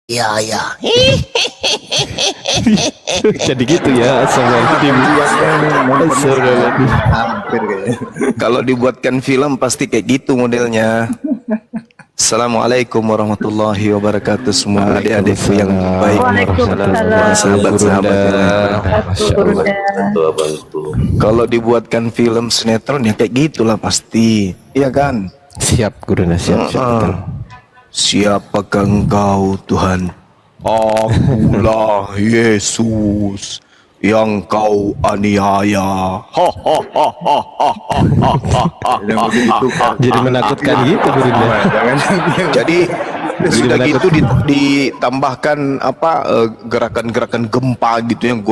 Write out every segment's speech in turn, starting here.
Iya, iya. Jadi gitu ya. Astagfirullahaladzim. Hampir kayaknya. Kalau dibuatkan film pasti kayak gitu modelnya. Assalamualaikum warahmatullahi wabarakatuh semua adik-adikku yang baik. Waalaikumsalam. Sahabat-sahabat yang lain. Masya Allah. Kalau dibuatkan film sinetron ya kayak gitulah pasti. Iya kan? Siap Gurunda, siap, siap betul. Siapakah engkau Tuhan? Akulah Yesus yang kau aniaya. Jadi menakutkan gitu Gurunda. Jadi sudah gitu ditambahkan gerakan-gerakan gempa gitu yang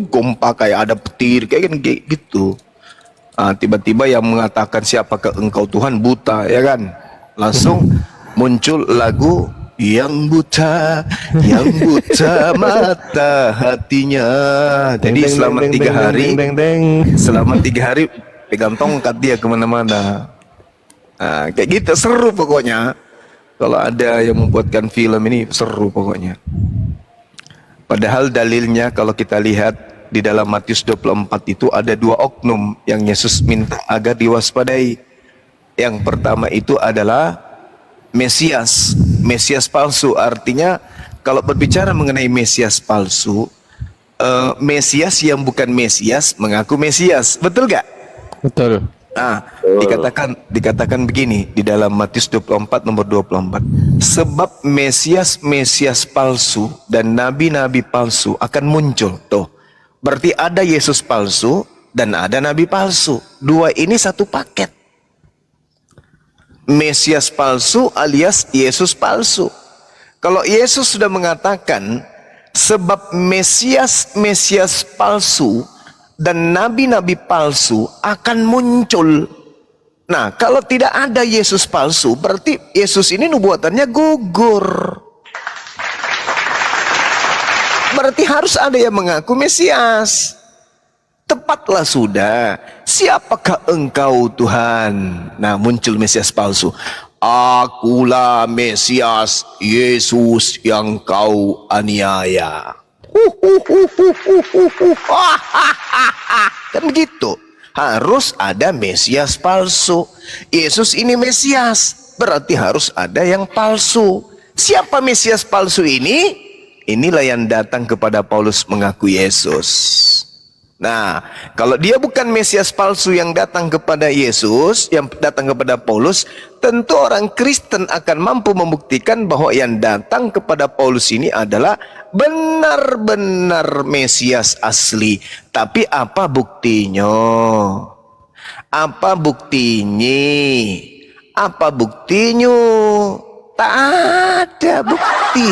gempa kayak ada petir kayak gitu. Tiba-tiba yang mengatakan siapakah engkau Tuhan buta, ya kan? Langsung muncul lagu yang buta mata hatinya. Jadi selama 3 hari pegang tongkat dia kemana-mana. Kayak gitu seru pokoknya. Kalau ada yang membuatkan film ini seru pokoknya. Padahal dalilnya kalau kita lihat di dalam Matius 24 itu ada 2 oknum yang Yesus minta agar diwaspadai. Yang pertama itu adalah Mesias palsu. Artinya kalau berbicara mengenai Mesias palsu, Mesias yang bukan Mesias mengaku Mesias, betul gak? Betul. Dikatakan begini di dalam Matius 24 nomor 24. Sebab Mesias palsu dan nabi-nabi palsu akan muncul. Tuh, berarti ada Yesus palsu dan ada nabi palsu. 2 ini satu paket. Mesias palsu alias Yesus palsu. Kalau Yesus sudah mengatakan sebab Mesias palsu dan nabi-nabi palsu akan muncul. Nah, kalau tidak ada Yesus palsu, berarti Yesus ini nubuatannya gugur. Berarti harus ada yang mengaku Mesias. Tepatlah sudah, siapakah engkau Tuhan? Nah, muncul Mesias palsu. Akulah Mesias Yesus yang kau aniaya. Kan begitu. Harus ada Mesias palsu. Yesus ini Mesias, berarti harus ada yang palsu. Siapa Mesias palsu ini? Inilah yang datang kepada Paulus mengaku Yesus. Nah, kalau dia bukan Mesias palsu yang datang kepada Yesus, yang datang kepada Paulus, tentu orang Kristen akan mampu membuktikan bahwa yang datang kepada Paulus ini adalah benar-benar Mesias asli. Tapi apa buktinya? Apa buktinya? Apa buktinya? Tak ada bukti.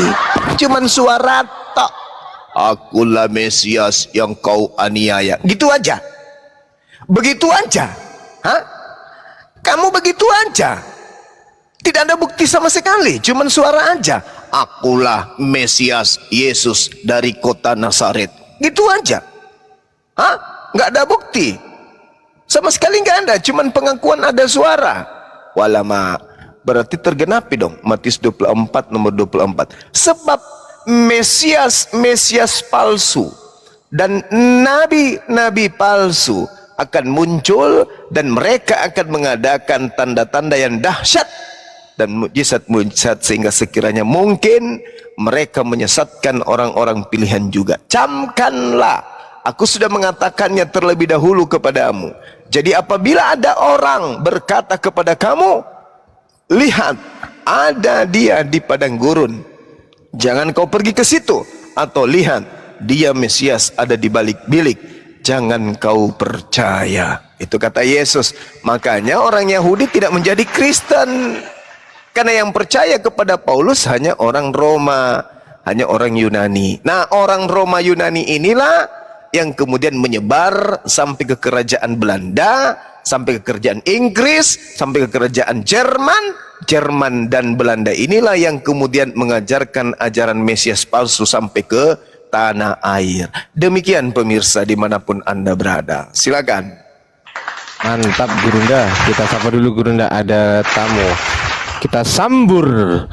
Cuman suara tok. Akulah Mesias yang kau aniaya. Gitu aja. Begitu aja. Hah? Kamu begitu aja. Tidak ada bukti sama sekali. Cuman suara aja. Akulah Mesias Yesus dari kota Nazaret. Gitu aja. Hah? Nggak ada bukti. Sama sekali nggak ada. Cuman pengakuan ada suara. Walama. Berarti tergenapi dong. Matius 24 nomor 24. Sebab Mesias palsu dan nabi-nabi palsu akan muncul dan mereka akan mengadakan tanda-tanda yang dahsyat dan mukjizat-mukjizat sehingga sekiranya mungkin mereka menyesatkan orang-orang pilihan juga. Camkanlah, aku sudah mengatakannya terlebih dahulu kepadamu. Jadi apabila ada orang berkata kepada kamu, lihat ada dia di padang gurun, jangan kau pergi ke situ. Atau lihat dia Mesias ada di balik bilik, jangan kau percaya. Itu kata Yesus. Makanya orang Yahudi tidak menjadi Kristen, karena yang percaya kepada Paulus hanya orang Roma, hanya orang Yunani. Nah, orang Roma Yunani inilah yang kemudian menyebar sampai ke kerajaan Belanda, sampai ke kerajaan Inggris, sampai ke kerajaan Jerman dan Belanda. Inilah yang kemudian mengajarkan ajaran Mesias palsu sampai ke tanah air. Demikian pemirsa dimanapun Anda berada. Silakan. Mantap Gurunda. Kita sapa dulu Gurunda, ada tamu. Kita sambur.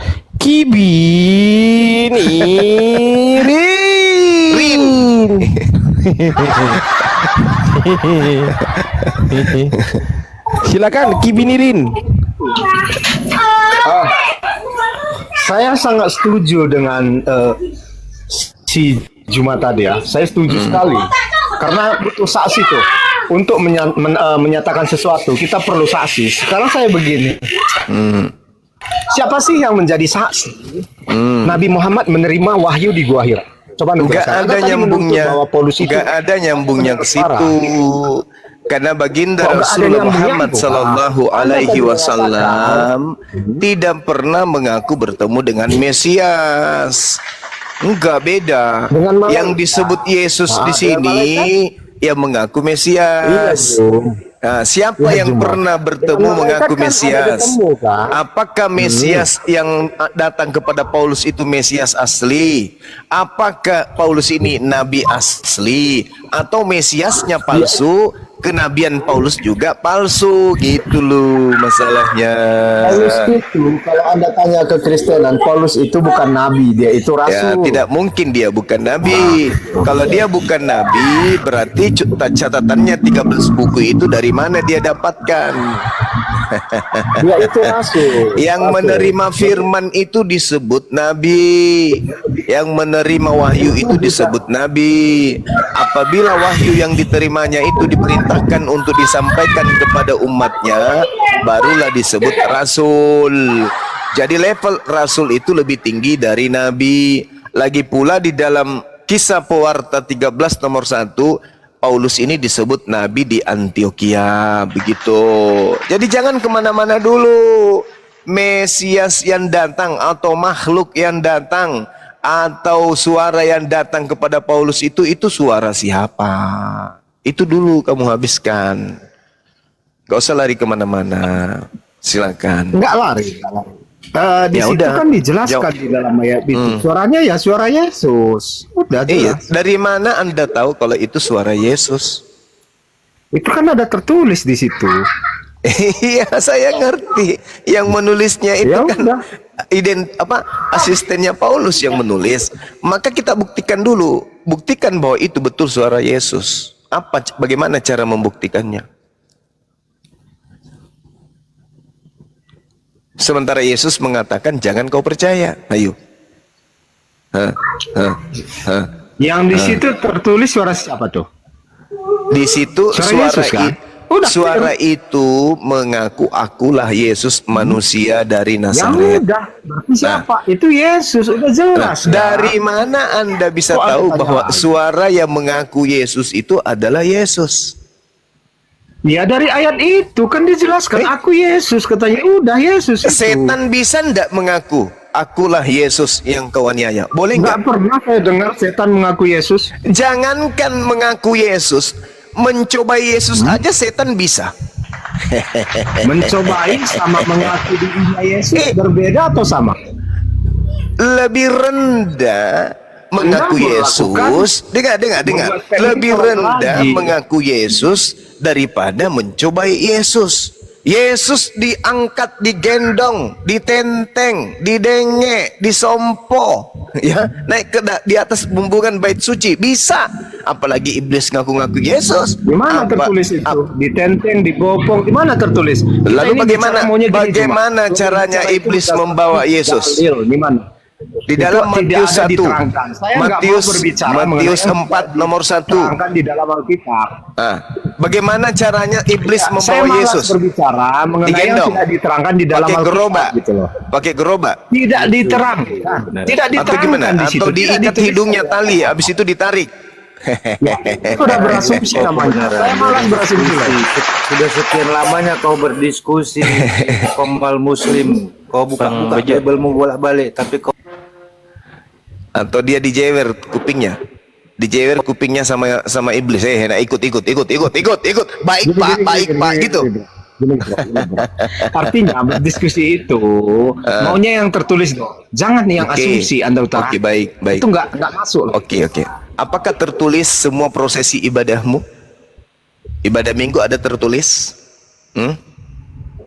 Kibinirin. Silakan Kibinirin. Saya sangat setuju dengan si Juma tadi ya. Saya setuju sekali. Karena butuh saksi tuh. Untuk menyatakan sesuatu, kita perlu saksi. Sekarang saya begini. Siapa sih yang menjadi saksi? Nabi Muhammad menerima wahyu di Gua Hira. Coba Nggak ada nyambungnya, nggak ada nyambungnya ke situ. Karena baginda Rasulullah Muhammad Sallallahu Alaihi Wasallam tidak pernah mengaku bertemu dengan Mesias. Enggak, beda. Yang disebut Yesus di sini yang mengaku Mesias. Nah, siapa yang pernah bertemu mengaku Mesias? Apakah Mesias yang datang kepada Paulus itu Mesias asli? Apakah Paulus ini nabi asli? Atau Mesiasnya palsu? Kenabian Paulus juga palsu, gitu loh masalahnya. Paulus itu, kalau Anda tanya ke Kristenan, Paulus itu bukan nabi, dia itu Ya, rasul. tidak mungkin dia bukan nabi. Kalau dia bukan nabi, berarti catatannya 13 buku itu dari mana dia dapatkan? Dia itu rasul. Yang menerima firman itu disebut nabi. Yang menerima wahyu itu disebut nabi. Apabila wahyu yang diterimanya itu diperintahkan untuk disampaikan kepada umatnya, barulah disebut rasul. Jadi level rasul itu lebih tinggi dari nabi. Lagi pula di dalam Kisah Pewarta 13 nomor 1, Paulus ini disebut nabi di Antioquia, begitu. Jadi jangan kemana-mana dulu. Mesias yang datang atau makhluk yang datang atau suara yang datang kepada Paulus itu suara siapa? Itu dulu kamu habiskan. Gak usah lari kemana-mana. Silakan. Enggak lari. Di Ya situ udah. kan dijelaskan di dalam ayat itu. Suaranya ya suara Yesus. Udah Iya, jelas. dari mana Anda tahu kalau itu suara Yesus? Itu kan ada tertulis di situ. Iya, saya ngerti. Yang menulisnya itu Ya kan udah. asistennya Paulus yang menulis. Maka kita buktikan dulu, buktikan bahwa itu betul suara Yesus. Bagaimana cara membuktikannya? Sementara Yesus mengatakan jangan kau percaya. Ayo. Yang di situ tertulis suara siapa tuh? Di situ Suara Yesus, kan? Udah, suara itu mengaku akulah Yesus manusia dari Ya Nazaret. udah, berarti siapa? Itu Yesus, udah jelas. Dari mana Anda bisa Kok tahu Anda bahwa tanya? suara yang mengaku Yesus itu adalah Yesus? Ya dari ayat itu kan dijelaskan aku Yesus, katanya udah Yesus itu. Setan bisa ndak mengaku akulah Yesus yang kau aniaya? Boleh Nggak nggak? pernah saya dengar setan mengaku Yesus. Jangankan mengaku Yesus, mencoba Yesus aja setan bisa. Mencobai sama mengaku dirinya Yesus berbeda atau sama? Lebih rendah mengaku Yesus, dengar. Lebih rendah mengaku Yesus daripada mencobai Yesus. Yesus diangkat, digendong, ditenteng, didenge, disompo, ya, naik ke di atas bumbungan bait suci bisa. Apalagi iblis ngaku-ngaku Yesus. Di mana tertulis itu? Ditenteng, dibopong, di mana tertulis? Lalu Kita ini bicara maunya gini, bagaimana cuma. caranya Bicara itu iblis bukan membawa Yesus? dalil, di mana? Di dalam Itu tidak Matius ada 1, diterangkan. Saya nggak mau berbicara Matius mengenai 4 nomor 1. Diterangkan di dalam Alkitab. Bagaimana caranya iblis Saya membawa malas Yesus? berbicara mengenai yang Digendong. tidak diterangkan di dalam Pakai Alkitab gerobak, gitu loh. pakai gerobak. Tidak diterangkan. Tidak Atau gimana? diterangkan di situ. Atau Tidak diikat ditulis. hidungnya tali, habis itu ditarik. Ya, itu udah berasumsi namanya. Saya malas berasumsi. Sudah sekian lamanya kau berdiskusi kombal muslim. Kau buka-buka Bible-mu bolak-balik, tapi kau Atau dia dijewer kupingnya. Dijewer kupingnya sama iblis. Nah, ikut. Baik Pak gitu. Gini, bro. Artinya berdiskusi itu maunya yang tertulis dong. Jangan yang Oke. asumsi Anda utara. Oke, baik. Itu nggak masuk loh. Oke. Apakah tertulis semua prosesi ibadahmu? Ibadah minggu ada tertulis?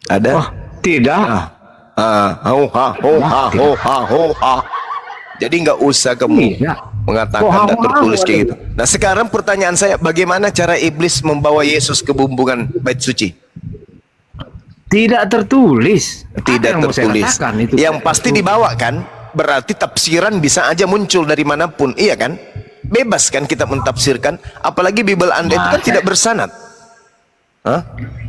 Ada? Oh, tidak. Jadi nggak usah kamu Iya. mengatakan tidak tertulis kayak gitu. Nah sekarang pertanyaan saya, bagaimana cara iblis membawa Yesus ke bumbungan bait suci? Tidak tertulis. Tidak Apa yang mau saya tertulis. katakan itu? Yang pasti dibawa kan, berarti tafsiran bisa aja muncul dari manapun, iya kan? Bebas kan kita mentafsirkan, apalagi Bible Anda itu kan tidak bersanad. Hah?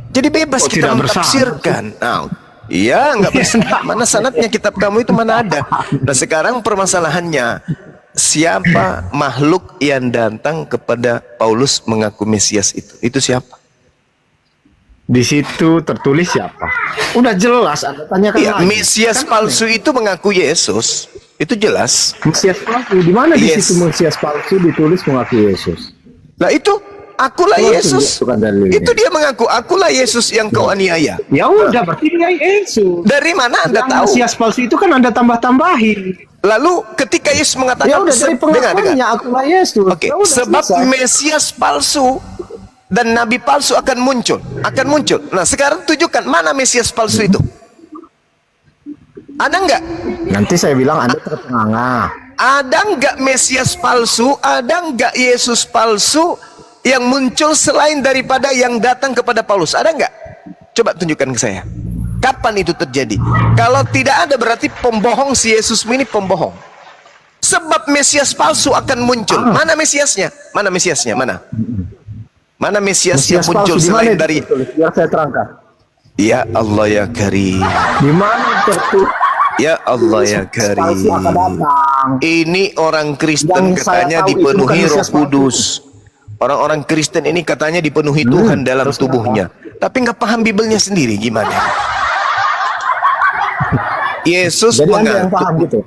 Jadi bebas Oh, kita tidak mentafsirkan. Nah, iya nggak bersanad. Mana sanadnya kitab kamu itu mana ada? Nah sekarang permasalahannya, siapa makhluk yang datang kepada Paulus mengaku Mesias itu? Itu siapa? Di situ tertulis siapa? Udah jelas, Anda tanyakan Iya, lagi. Mesias Kan palsu itu mengaku Yesus. Itu jelas. Mesias palsu. Di mana di Yes. situ Mesias palsu ditulis mengaku Yesus? Nah itu, akulah Coba Yesus. tunjukkan dalilnya. Itu dia mengaku, akulah Yesus yang kau aniaya. Ya udah, berarti dia Yesus. Dari mana Anda Yang tahu? Mesias palsu itu kan Anda tambah-tambahin. Lalu ketika Yesus Ya mengatakan, udah, dari dengar. pengakuannya akulah Yesus. Oke, Ya udah, sebab selesai. Mesias palsu dan nabi palsu akan muncul. Nah sekarang tunjukkan mana Mesias palsu itu. Ada nggak? Nanti saya bilang Anda terpenganga. Ada nggak Mesias palsu? Ada nggak Yesus palsu yang muncul selain daripada yang datang kepada Paulus? Ada nggak? Coba tunjukkan ke saya. Kapan itu terjadi? Kalau tidak ada berarti pembohong, si Yesus ini pembohong. Sebab Mesias palsu akan muncul. Mana Mesiasnya? Mana Mesiasnya? Mana? Mana Mesias yang Mesias muncul palsu di selain mana dari... ditulis? Biar saya terangkan. Ya Allah ya Karim. Di mana tertulis Ya Allah ya palsu akan Karim. datang? Ini orang Kristen Yang saya katanya tahu itu dipenuhi bukan Roh Mesias palsu. Kudus. Orang-orang Kristen ini katanya dipenuhi Tuhan dalam terus tubuhnya. Tapi nggak paham Bibelnya sendiri gimana? Yesus Jadi Anda yang mengaku, paham gitu.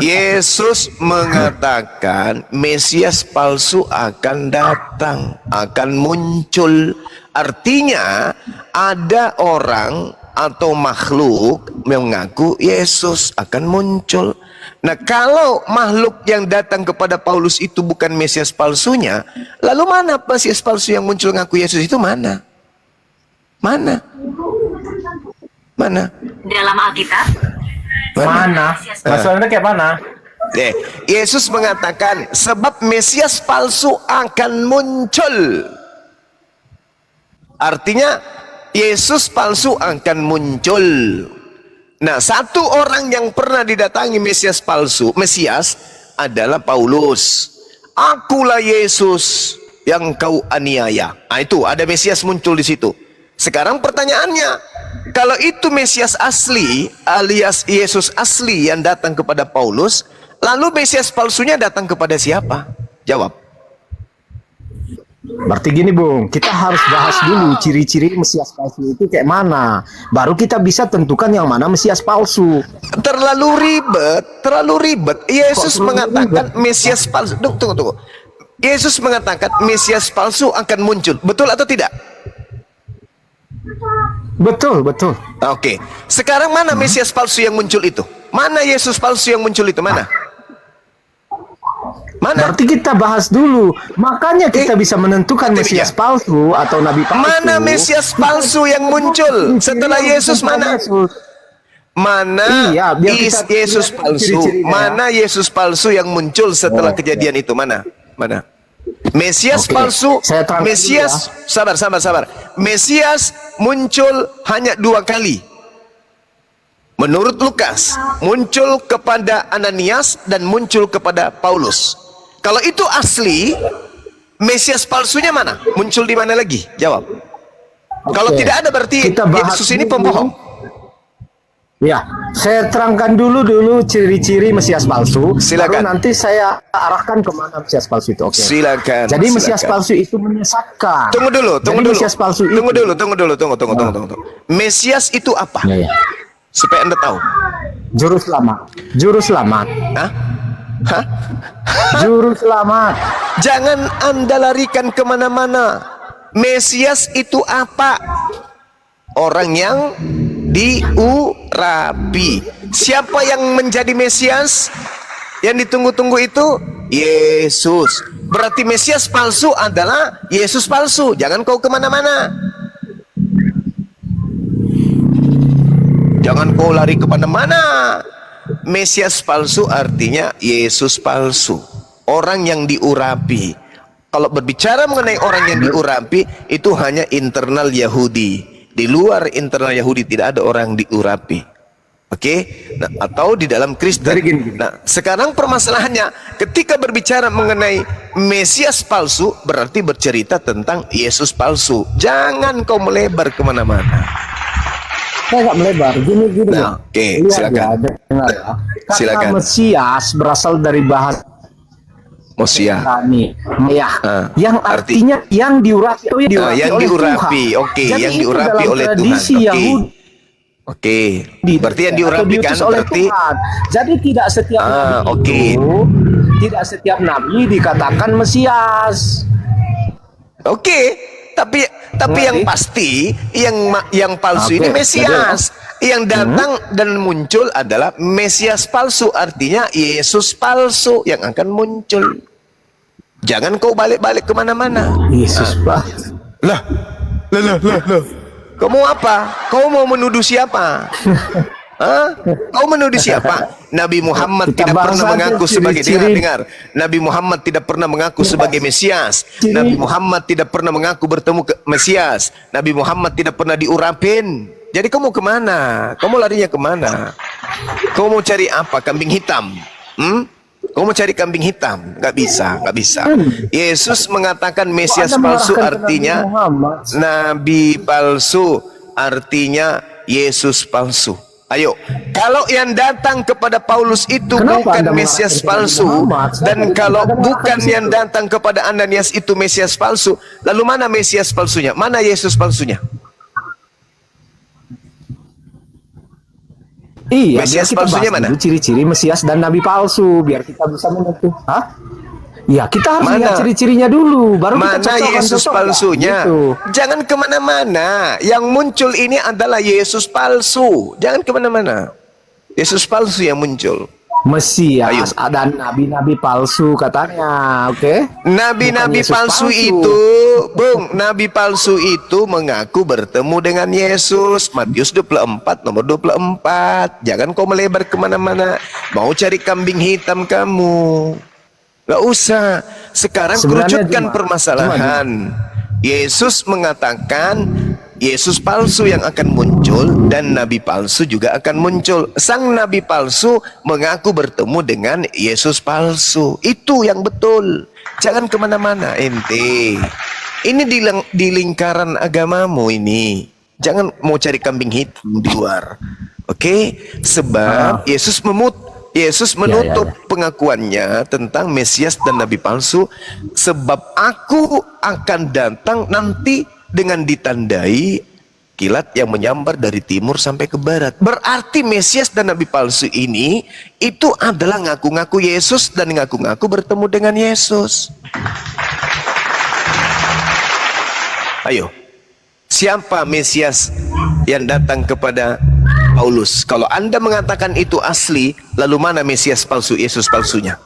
Yesus mengatakan Mesias palsu akan datang, akan muncul. Artinya ada orang atau makhluk mengaku Yesus akan muncul. Nah kalau makhluk yang datang kepada Paulus itu bukan Mesias palsunya, lalu mana Mesias palsu yang muncul mengaku Yesus itu mana? Mana? Mana? Dalam Alkitab, Mana? Maksudnya kayak mana? Yesus mengatakan sebab Mesias palsu akan muncul. Artinya Yesus palsu akan muncul. Nah, satu orang yang pernah didatangi Mesias palsu, Mesias adalah Paulus. Akulah Yesus yang kau aniaya. Nah, itu ada Mesias muncul di situ. Sekarang pertanyaannya, kalau itu Mesias asli alias Yesus asli yang datang kepada Paulus, lalu Mesias palsunya datang kepada siapa? Jawab. Berarti gini Bung, kita harus bahas dulu ciri-ciri Mesias palsu itu kayak mana. Baru kita bisa tentukan yang mana Mesias palsu. Terlalu ribet. Yesus Kok terlalu mengatakan ribet? Mesias palsu. Tunggu. Yesus mengatakan Mesias palsu akan muncul. Betul atau tidak? Betul. Oke. Sekarang mana Mesias palsu yang muncul itu? Mana Yesus palsu yang muncul itu? Mana? Mana? Berarti kita bahas dulu. Makanya kita bisa menentukan itu Mesias dia. palsu atau Nabi palsu. Mana Mesias palsu yang muncul setelah Yesus? Mana? Mana Iya, biar kita Yesus lihat palsu? ciri-cirinya. Mana Yesus palsu yang muncul setelah kejadian itu? Mana? Mesias Oke, palsu. saya terangkan Mesias, sabar. Mesias muncul hanya 2 kali. Menurut Lukas, muncul kepada Ananias dan muncul kepada Paulus. Kalau itu asli, Mesias palsunya mana? Muncul di mana lagi? Jawab. Kalau Oke, tidak ada berarti kita bahas Yesus ini dulu. pembohong. Ya, saya terangkan dulu ciri-ciri Mesias palsu. Silakan. Baru nanti saya arahkan kemana Mesias palsu itu. Oke. Silakan. Jadi Mesias silakan. palsu itu menyesatkan. Tunggu dulu. Jadi Mesias palsu itu. Tunggu dulu. Mesias itu apa? Ya. Supaya Anda tahu. Juru selamat. Hah? Hah? Juru selamat. Jangan Anda larikan kemana-mana. Mesias itu apa? Orang yang diurapi. Siapa yang menjadi Mesias? Yang ditunggu-tunggu itu Yesus. Berarti Mesias palsu adalah Yesus palsu. Jangan kau kemana-mana. Jangan kau lari kemana-mana. Mesias palsu artinya Yesus palsu, orang yang diurapi. Kalau berbicara mengenai orang yang diurapi, itu hanya internal Yahudi. Di luar internal Yahudi tidak ada orang diurapi. Oke? Nah, atau di dalam Kristen. Nah, sekarang permasalahannya, ketika berbicara mengenai Mesias palsu, berarti bercerita tentang Yesus palsu. Jangan kau melebar kemana-mana. Saya nggak melebar, gini. Nah, oke, silakan. Dengar ya. Kata Silakan. Mesias berasal dari bahasa Mosia. Ibrani, ya, yang artinya yang diurapi, yang diurapi, Tuhan. oke, Jadi yang itu diurapi dalam oleh Tuhan, tradisi oke. Yahudi. Oke, berarti yang diurapi kan Atau diutus oleh berarti Tuhan. Jadi tidak setiap nabi oke. itu, tidak setiap nabi dikatakan Mesias. Oke, tapi yang pasti yang palsu ini Mesias. Yang datang dan muncul adalah Mesias palsu, artinya Yesus palsu yang akan muncul. Jangan kau balik-balik kemana-mana. Yesus Pak. Lah. Kamu apa? Kau mau menuduh siapa? Hah? Kau menuduh siapa? Nabi Muhammad Kita tidak bahas pernah aja mengaku sebagai ciri-ciri. dengar. Nabi Muhammad tidak pernah mengaku sebagai Mesias. Nabi Muhammad tidak pernah mengaku bertemu ke Mesias. Nabi Muhammad tidak pernah diurapin. Jadi kamu kemana? Kamu larinya kemana? Kamu mau cari apa? Kambing hitam? Kamu mau cari kambing hitam? Gak bisa, gak bisa. Yesus mengatakan Mesias palsu artinya Nabi palsu, artinya Yesus palsu. Ayo, kalau yang datang kepada Paulus itu bukan Mesias palsu, dan kalau bukan yang datang kepada Ananias itu Mesias palsu, lalu mana Mesias palsunya? Mana Yesus palsunya? Iya, Mesias biar kita palsunya bahas mana? dulu ciri-ciri Mesias dan Nabi palsu, biar kita bisa menentukan. Hah? Ya, kita harus lihat ciri-cirinya dulu, baru kita Mana cocokkan. Yesus palsunya? Gitu. Jangan kemana-mana. Yang muncul ini adalah Yesus palsu. Jangan kemana-mana. Yesus palsu yang muncul. Mesias dan nabi-nabi palsu katanya, oke? Nabi-nabi Bukan Yesus palsu itu, nabi palsu itu mengaku bertemu dengan Yesus. Matius 24 nomor 24. Jangan kau melebar kemana-mana. Mau cari kambing hitam kamu? Gak usah. Sekarang kerucutkan permasalahan. Yesus mengatakan Yesus palsu yang akan muncul dan nabi palsu juga akan muncul. Sang nabi palsu mengaku bertemu dengan Yesus palsu. Itu yang betul. Jangan kemana-mana ente. Ini di lingkaran agamamu ini. Jangan mau cari kambing hitam di luar. Oke? Sebab Yesus menutup pengakuannya tentang Mesias dan nabi palsu. Sebab aku akan datang nanti dengan ditandai kilat yang menyambar dari timur sampai ke barat. Berarti Mesias dan nabi palsu ini itu adalah ngaku-ngaku Yesus dan ngaku-ngaku bertemu dengan Yesus. Ayo, siapa Mesias yang datang kepada Paulus? Kalau Anda mengatakan itu asli, lalu mana Mesias palsu, Yesus palsunya?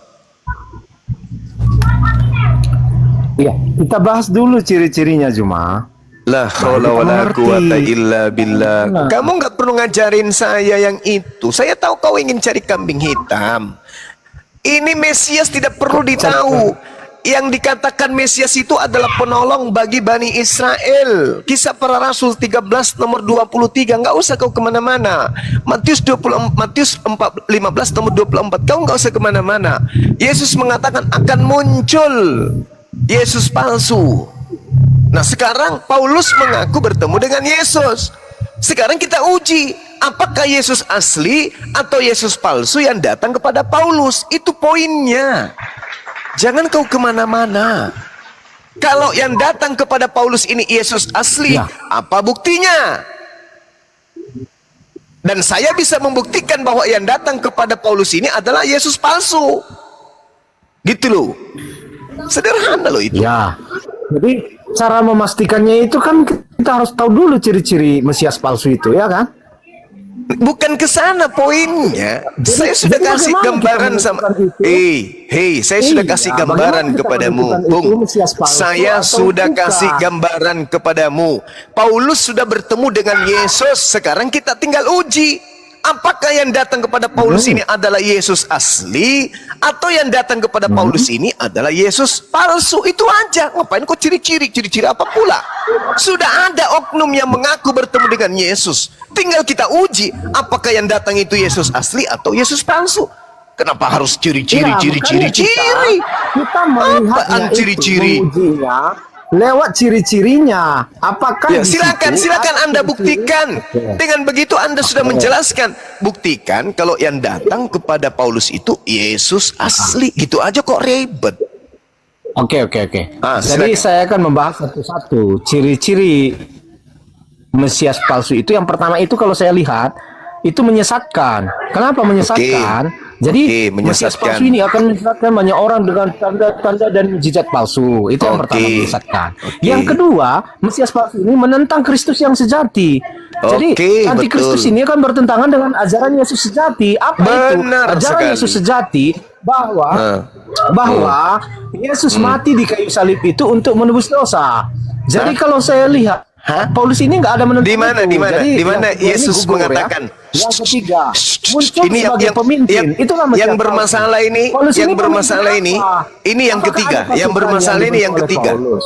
Iya, kita bahas dulu ciri-cirinya Juma. La haula wala quwata illa billah. Kamu nggak perlu ngajarin saya yang itu. Saya tahu kau ingin cari kambing hitam. Ini Mesias tidak perlu ditahu. Yang dikatakan Mesias itu adalah penolong bagi Bani Israel. Kisah Para Rasul 13 nomor 23. Nggak usah kau kemana-mana. Matius 15 nomor 24. Kau nggak usah kemana-mana. Yesus mengatakan akan muncul Yesus palsu. Nah sekarang Paulus mengaku bertemu dengan Yesus. Sekarang kita uji, apakah Yesus asli atau Yesus palsu yang datang kepada Paulus. Itu poinnya. Jangan kau kemana-mana. Kalau yang datang kepada Paulus ini Yesus asli, apa buktinya? Dan saya bisa membuktikan bahwa yang datang kepada Paulus ini adalah Yesus palsu. Gitu loh. Sederhana loh itu. Ya, jadi cara memastikannya itu kan kita harus tahu dulu ciri-ciri Mesias palsu itu, ya kan? Bukan ke sana poinnya. Saya sudah jadi kasih bagaimana kita gambaran sama. menentukan itu? Saya sudah Iya, kasih bagaimana gambaran kita kepadamu, menentukan Bung. itu Mesias palsu Saya atau sudah bukan? kasih gambaran kepadamu. Paulus sudah bertemu dengan Yesus. Sekarang kita tinggal uji. Apakah yang datang kepada Paulus ini adalah Yesus asli, atau yang datang kepada Paulus ini adalah Yesus palsu? Itu aja. Ngapain kok ciri-ciri? Ciri-ciri apa pula? Sudah ada oknum yang mengaku bertemu dengan Yesus. Tinggal kita uji apakah yang datang itu Yesus asli atau Yesus palsu. Kenapa harus ciri-ciri, Ya, ciri-ciri, makanya ciri? kita melihatnya Apaan ciri-ciri? mengujinya lewat ciri-cirinya. Apakah Ya, di silakan, situ silakan ada Anda ciri-ciri? buktikan. Oke. Dengan begitu Anda sudah menjelaskan. Buktikan kalau yang datang kepada Paulus itu Yesus asli. Gitu aja kok ribet. Oke. Jadi Silakan. saya akan membahas satu-satu ciri-ciri Mesias palsu itu. Yang pertama itu kalau saya lihat itu menyesatkan. Kenapa menyesatkan? Jadi Oke, Mesias menyesatkan. palsu ini akan menyesatkan banyak orang dengan tanda-tanda dan mukjizat palsu. Itu yang Oke. pertama, menyesatkan. Oke. Yang kedua, Mesias palsu ini menentang Kristus yang sejati. Jadi Oke, antikristus betul. ini akan bertentangan dengan ajaran Yesus sejati. Apa itu? Benar Ajaran sekali. Yesus sejati bahwa Yesus mati di kayu salib itu untuk menebus dosa. Jadi kalau saya lihat Paulus ini nggak ada menentang Di mana, itu. di mana, Jadi di mana yang kedua ini Yesus gugur, mengatakan, ya. Yang ketiga, muncul ini sebagai pemimpin. Itulah yang Mesias bermasalah palsu. ini, Paulus yang ini bermasalah pemimpin ini, apa? ini yang Apakah ketiga, ada yang pasukan bermasalah ini yang dibentuk oleh ketiga. Paulus?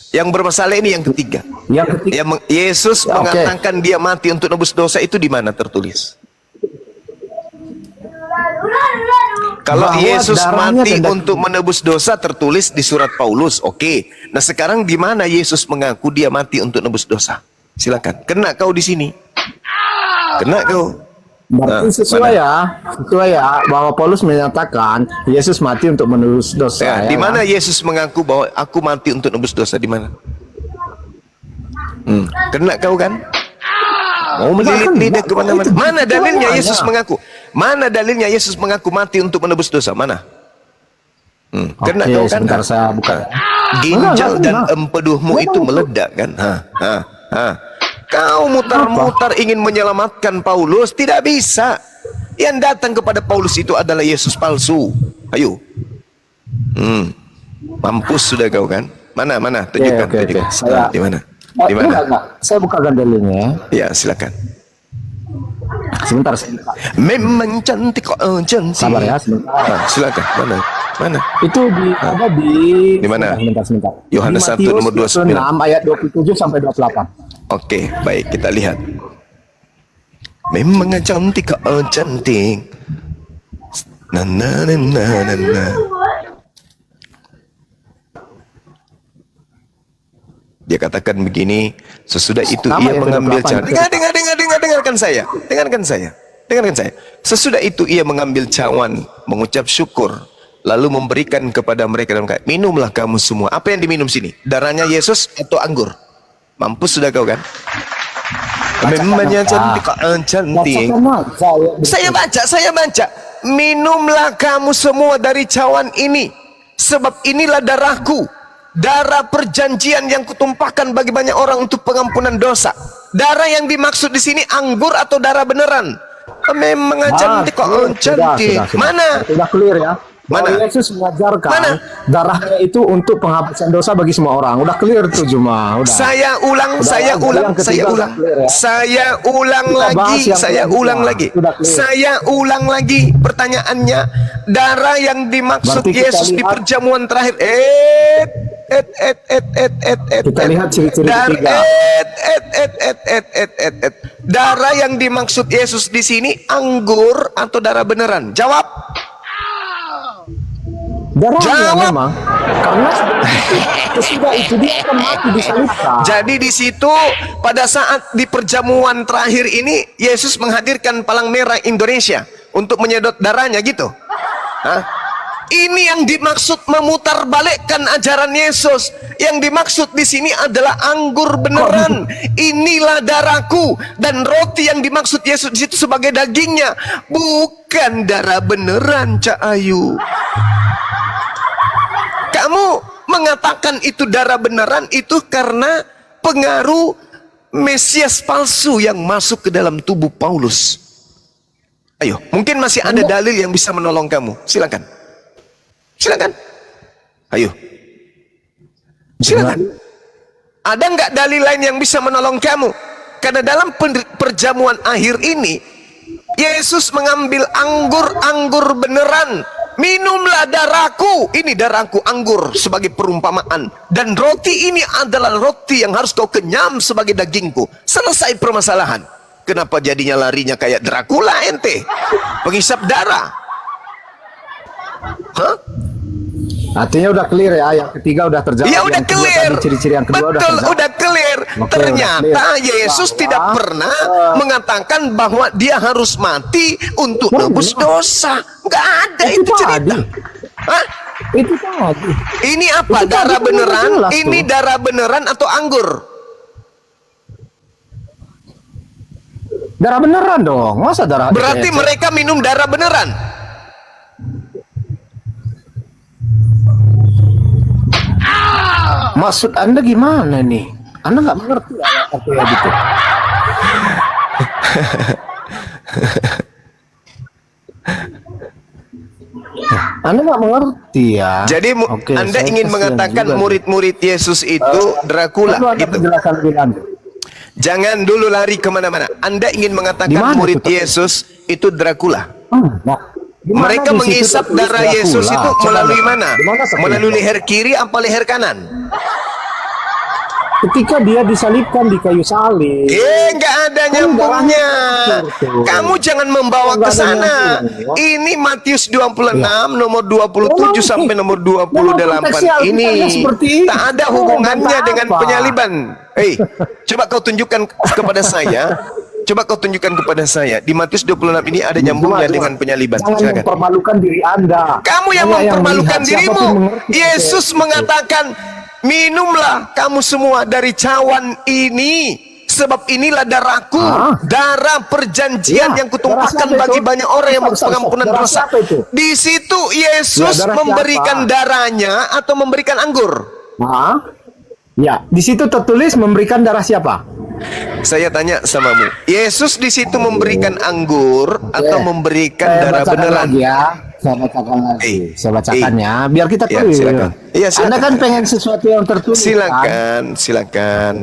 Yang bermasalah ini yang ketiga. Yang ketiga. Yesus Ya, oke. mengatakan dia mati untuk nebus dosa, itu di mana tertulis? Kalau Bahwa Yesus darahnya mati tidak- untuk menebus dosa tertulis di surat Paulus, oke. Nah sekarang di mana Yesus mengaku dia mati untuk nebus dosa? Silakan. Kena kau di sini. Kena kau. Berarti Nah, sesuai ya bahwa Paulus menyatakan Yesus mati untuk menebus dosa. Ya, Ya, di mana kan? Yesus mengaku bahwa aku mati untuk nebus dosa, di mana? Kena kau kan? Mau melilit lidah kemana-mana. itu- Mana itu dalilnya namanya. Yesus mengaku? Mana dalilnya Yesus mengaku mati untuk menebus dosa? Mana? Kena Oke, kau kan? sebentar saya buka. Ginjal Enggak, dan enggak. empeduhmu Enggak, itu enggak. meledak kan? Kau mutar-mutar ingin menyelamatkan Paulus, tidak bisa. Yang datang kepada Paulus itu adalah Yesus palsu. Ayo. Mampus sudah kau kan? Mana? Tunjukkan. Oke. tunjukkan. Saya- Di mana? Di mana? Enggak. Saya bukakan dalilnya. Ya, silakan. Sebentar saya buka. Memang cantik kok, cantik. Sabar ya, sebentar. Silakan. Mana? Itu ada di Di mana? Sebentar. Yohanes Di 1 nomor 29. 6 ayat 27 sampai 28. Oke, baik, kita lihat. Memang cantik kok, cantik. Na. Dia katakan begini, sesudah itu Sama ia ya, mengambil 28. cawan. Dengarkan saya. Sesudah itu ia mengambil cawan, mengucap syukur, lalu memberikan kepada mereka dan berkata, minumlah kamu semua. Apa yang diminum sini? Darahnya Yesus atau anggur? Mampus sudah kau kan? Memangnya cantik kok, cantik. Bacakan, Saya baca. Minumlah kamu semua dari cawan ini, sebab inilah darahku, darah perjanjian yang kutumpahkan bagi banyak orang untuk pengampunan dosa. Darah yang dimaksud di sini anggur atau darah beneran? Memang cantik kok, cantik. Mana? Sudah clear ya. Mana? Bahwa Yesus mengajarkan Mana? darahnya itu untuk penghapusan dosa bagi semua orang. Udah clear tuh Juma. Udah. Saya ulang. Yang ketiga udah clear ya. Saya ulang Kita bahas lagi. yang Saya kedua. ulang lagi. Sudah clear. Saya ulang lagi. Pertanyaannya, darah yang dimaksud Berarti kita Yesus di lihat- perjamuan terakhir. Kita lihat ciri-ciri ketiga. Darah yang dimaksud Yesus di sini anggur atau darah beneran? Jawab. Darahnya Jawab. memang karena sesudah itu dia akan mati disalibkan. Jadi di situ pada saat di perjamuan terakhir ini Yesus menghadirkan palang merah Indonesia untuk menyedot darahnya gitu. Hah? Ini yang dimaksud memutarbalikkan ajaran Yesus. Yang dimaksud di sini adalah anggur beneran. Inilah darahku, dan roti yang dimaksud Yesus di situ sebagai dagingnya, bukan darah beneran, Cak Ayu. Kamu mengatakan itu darah beneran itu karena pengaruh Mesias palsu yang masuk ke dalam tubuh Paulus. Ayo, mungkin masih ada dalil yang bisa menolong kamu. Silakan. Silakan. Ayo. Silakan. Ada nggak dalil lain yang bisa menolong kamu? Karena dalam perjamuan akhir ini, Yesus mengambil anggur beneran. Minumlah darahku. Ini darahku, anggur sebagai perumpamaan. Dan roti ini adalah roti yang harus kau kenyam sebagai dagingku. Selesai permasalahan. Kenapa jadinya larinya kayak Dracula ente? Penghisap darah. Hah? Artinya udah clear ya, yang ketiga udah terjawab. Ya udah yang kedua clear. tadi ciri-ciri yang kedua Betul, terjawab. udah clear. Oke, Ternyata udah clear. Yesus Bahwa- tidak pernah mengatakan bahwa dia harus mati untuk nebus dosa. Enggak ada itu cerita. Hah? Itu tadi. Ini apa? Itu tadi Darah kan udah beneran? jelas Ini tuh. darah beneran atau anggur? Darah beneran dong. Masa darah? Berarti mereka minum darah beneran. Maksud Anda gimana nih? Anda nggak mengerti artinya gitu. Anda nggak mengerti ya. Jadi Oke, Anda saya ingin kasihan mengatakan juga nih. murid-murid Yesus itu Dracula Perlu Anda gitu. penjelasan lebih lanjut. Jangan dulu lari kemana-mana. Anda ingin Di mengatakan mana murid itu? Yesus itu Dracula. Nah, di mana Mereka di situ menghisap tertulis darah Dracula? Yesus itu Coba melalui lihat. mana? Di mana tertulis? Melalui leher kiri apa leher kanan? Ketika dia disalibkan di kayu salib. Nggak ada nyambungnya. Kamu jangan membawa ke Nggak ada sana. nyambungnya. Ini Matius 26 nomor 27 sampai nomor 28 konteksnya ini. Alkitabnya seperti itu. Tak ada hubungannya Apa? dengan penyaliban. Coba kau tunjukkan kepada saya. Coba kau tunjukkan kepada saya. Di Matius 26 ini ada nyambungnya dengan penyaliban. Jangan Silakan. mempermalukan diri Anda. Kamu yang Hanya mempermalukan melihat siapapun dirimu. mengerti. Yesus mengatakan, minumlah kamu semua dari cawan ini, sebab inilah darahku, darah perjanjian Ya, yang kutumpahkan darah siapa bagi itu? banyak orang yang Stop, stop, pengampunan stop. Darah dosa. siapa itu? Di situ Yesus Ya, darah memberikan siapa? darahnya atau memberikan anggur. Ya, di situ tertulis memberikan darah siapa? Saya tanya samamu, Yesus di situ memberikan anggur atau memberikan Saya darah bacakan beneran? lagi ya. Saya bacakan lagi. Saya bacakan ya, biar kita Ya, clear. silakan. Iya, silakan. Anda kan pengen sesuatu yang tertulis. Kan? Silakan.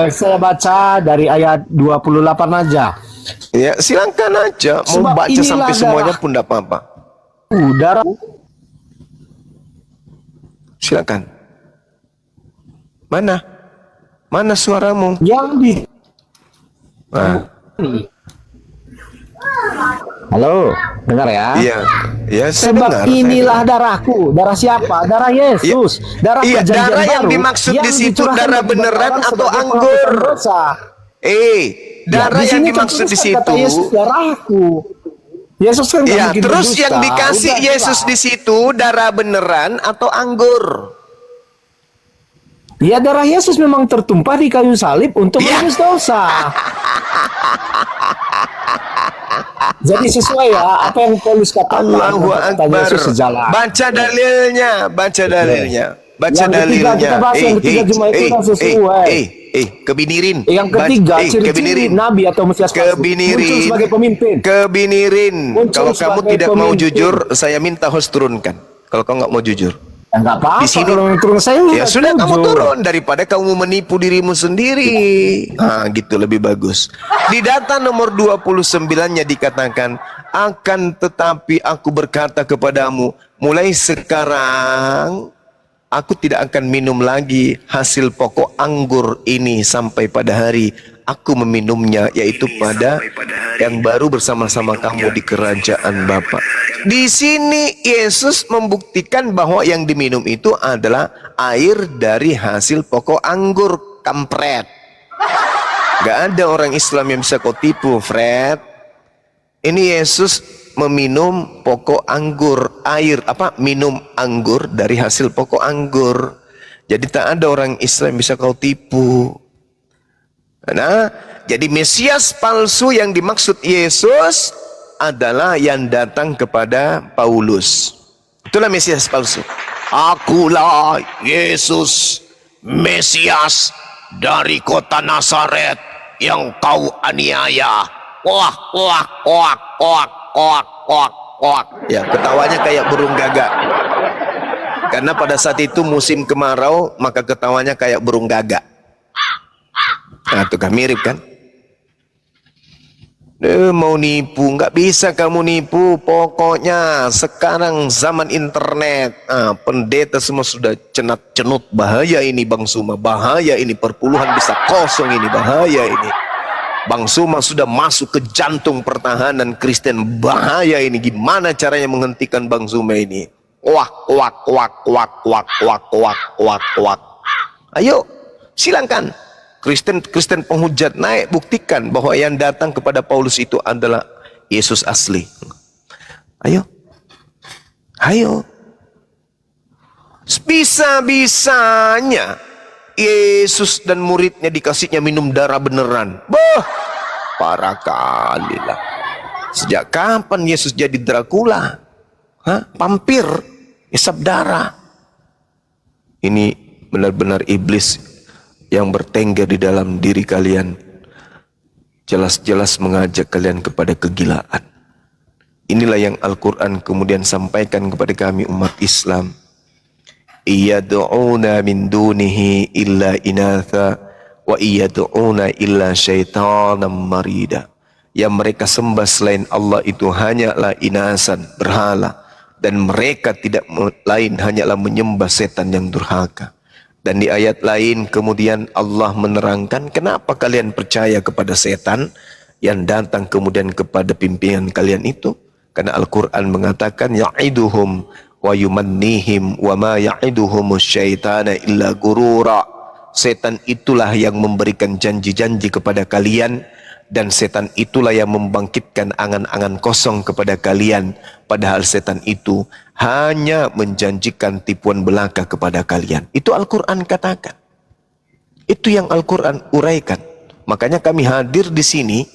Saya baca dari ayat 28 aja. Ya, silakan aja. Mau Sebab baca inilah sampai semuanya darah. pun tidak apa-apa. Darah Silakan. Mana suaramu? yang di Ah, Halo, dengar ya? iya, saya Sebab dengar. inilah darahku. Darah siapa? Darah Yesus. Darah Iya, perjanjian darah yang baru dimaksud di situ dicurahkan darah bagi beneran orang atau sebagai anggur? pengampunan dosa. Darah Ya, di yang sini dimaksud di tertulis kan kata situ. Yesus darahku. Yesus kan nggak Ya, mungkin terus berdusta. yang dikasih Udah, Yesus di situ darah beneran atau anggur? Ya, darah Yesus memang tertumpah di kayu salib untuk Ya. menebus dosa. Jadi sesuai ya apa yang Paulus katakan. Allahu kata Akbar. Yesus sejalan. Baca dalilnya. Yang ketiga, kita bahas yang ketiga cuma itu kan sesuai. Kebinirin. Yang ketiga, ciri-ciri kebinirin. nabi atau Mesias palsu. Kebinirin. Muncul sebagai pemimpin. Kebinirin. Muncul Kalau kamu sebagai tidak mau pemimpin. jujur, saya minta host turunkan. Kalau kau nggak mau jujur. Ya, nggak apa-apa. Di sini- Kalau turun saya Ya sudah kamu jujur. turun daripada kamu menipu dirimu sendiri. Nah, gitu lebih bagus. Di data nomor 29-nya dikatakan, akan tetapi aku berkata kepadamu, mulai sekarang aku tidak akan minum lagi hasil pokok anggur ini sampai pada hari aku meminumnya, yaitu pada yang baru bersama-sama kamu di kerajaan Bapa. Di sini Yesus membuktikan bahwa yang diminum itu adalah air dari hasil pokok anggur, kampret. Gak ada orang Islam yang bisa kau tipu, Fred. Ini Yesus meminum pokok anggur, minum anggur dari hasil pokok anggur. Jadi tak ada orang Islam yang bisa kau tipu. Nah, jadi Mesias palsu yang dimaksud Yesus adalah yang datang kepada Paulus. Itulah Mesias palsu. Akulah Yesus, Mesias dari kota Nazaret yang kau aniaya. Kuak, kuak, kuak, kuak, kuak, kuak, kuak. Ya, ketawanya kayak burung gagak. Karena pada saat itu musim kemarau, maka ketawanya kayak burung gagak. Nah, itu kan mirip kan? Mau nipu, nggak bisa kamu nipu. Pokoknya sekarang zaman internet, pendeta semua sudah cenat-cenut. Bahaya ini Bang Suma, bahaya ini, perpuluhan bisa kosong ini, bahaya ini. Bang Suma sudah masuk ke jantung pertahanan Kristen, bahaya ini. Gimana caranya menghentikan Bang Suma ini? Wak, wak, wak, wak, wak, wak, wak, wak, wak. Ayo, silakan. Kristen penghujat naik, buktikan bahwa yang datang kepada Paulus itu adalah Yesus asli. Ayo. Ayo. Bisa-bisanya Yesus dan muridnya dikasihnya minum darah beneran. Bah, parah kali lah. Sejak kapan Yesus jadi Dracula? Vampir, isap darah. Ini benar-benar iblis yang bertengger di dalam diri kalian, jelas-jelas mengajak kalian kepada kegilaan. Inilah yang Al-Quran kemudian sampaikan kepada kami umat Islam. Iyad'una min dunihi illa inatha wa iyad'una illa syaitanan marida. Yang mereka sembah selain Allah itu hanyalah inasan, berhala, dan mereka tidak lain hanyalah menyembah setan yang durhaka. Dan di ayat lain kemudian Allah menerangkan kenapa kalian percaya kepada setan yang datang kemudian kepada pimpinan kalian itu. Karena Al-Quran mengatakan ya'iduhum wa yumannihim wa ma ya'iduhum syaitana illa gurura. Setan itulah yang memberikan janji-janji kepada kalian, dan setan itulah yang membangkitkan angan-angan kosong kepada kalian, padahal setan itu hanya menjanjikan tipuan belaka kepada kalian. Itu Al-Quran katakan. Itu yang Al-Quran uraikan. Makanya kami hadir di sini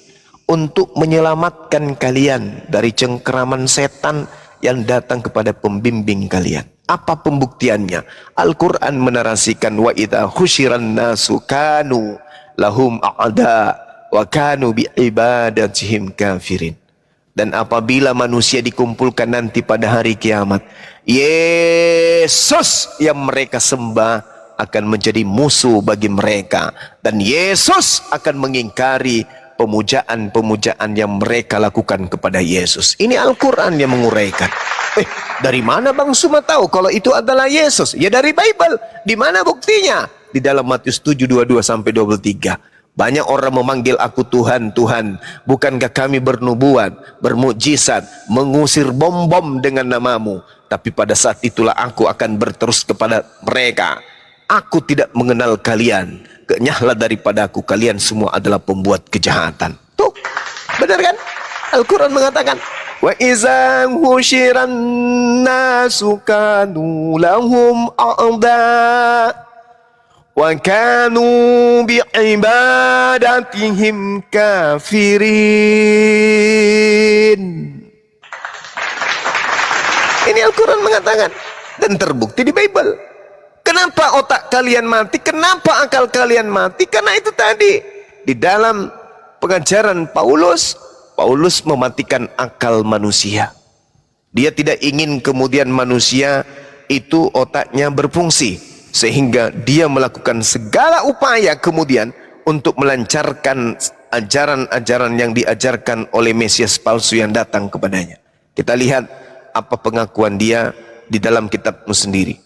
untuk menyelamatkan kalian dari cengkeraman setan yang datang kepada pembimbing kalian. Apa pembuktiannya? Al-Quran menarasikan wa idza husyiran nasu kanu lahum a'da wa kanu bi ibadatihim kafirin. Dan apabila manusia dikumpulkan nanti pada hari kiamat, Yesus yang mereka sembah akan menjadi musuh bagi mereka, dan Yesus akan mengingkari pemujaan-pemujaan yang mereka lakukan kepada Yesus. Ini Al-Quran yang menguraikan. Dari mana Bang Suma tahu kalau itu adalah Yesus? Ya dari Bible. Di mana buktinya? Di dalam Matius 7:22-23. Banyak orang memanggil aku Tuhan, Tuhan. Bukankah kami bernubuat, bermukjizat, mengusir bom-bom dengan namamu? Tapi pada saat itulah aku akan berterus kepada mereka, aku tidak mengenal kalian. Kenyahlah daripada aku, kalian semua adalah pembuat kejahatan. Tuh, benar kan? Al-Quran mengatakan, wa iza husyiran nasu kanu lahum a'da wa kanu bi'ibadatihim kafirin. Ini Al-Quran mengatakan, dan terbukti di Bible. Kenapa otak kalian mati? Kenapa akal kalian mati? Karena itu tadi di dalam pengajaran Paulus mematikan akal manusia. Dia tidak ingin kemudian manusia itu otaknya berfungsi, sehingga dia melakukan segala upaya kemudian untuk melancarkan ajaran-ajaran yang diajarkan oleh Mesias palsu yang datang kepadanya. Kita lihat apa pengakuan dia di dalam kitabmu sendiri.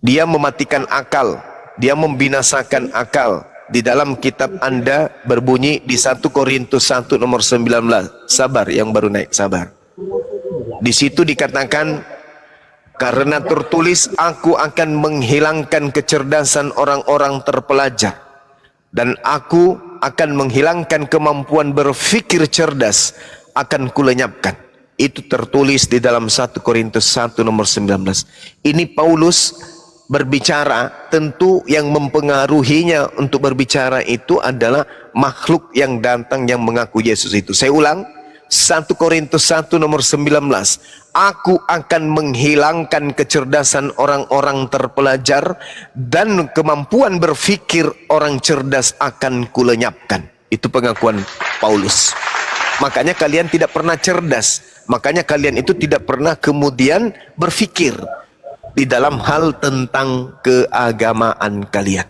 Dia mematikan akal, dia membinasakan akal. Di dalam kitab Anda berbunyi di 1 Korintus 1 nomor 19. Sabar yang baru naik, sabar. Di situ dikatakan, karena tertulis aku akan menghilangkan kecerdasan orang-orang terpelajar, dan aku akan menghilangkan kemampuan berfikir cerdas, akan kulenyapkan. Itu tertulis di dalam 1 Korintus 1 nomor 19. Ini Paulus berbicara, tentu yang mempengaruhinya untuk berbicara itu adalah makhluk yang datang yang mengaku Yesus itu. Saya ulang, 1 Korintus 1 nomor 19. Aku akan menghilangkan kecerdasan orang-orang terpelajar dan kemampuan berfikir orang cerdas akan kulenyapkan. Itu pengakuan Paulus. Makanya kalian tidak pernah cerdas. Makanya kalian itu tidak pernah kemudian berfikir di dalam hal tentang keagamaan kalian.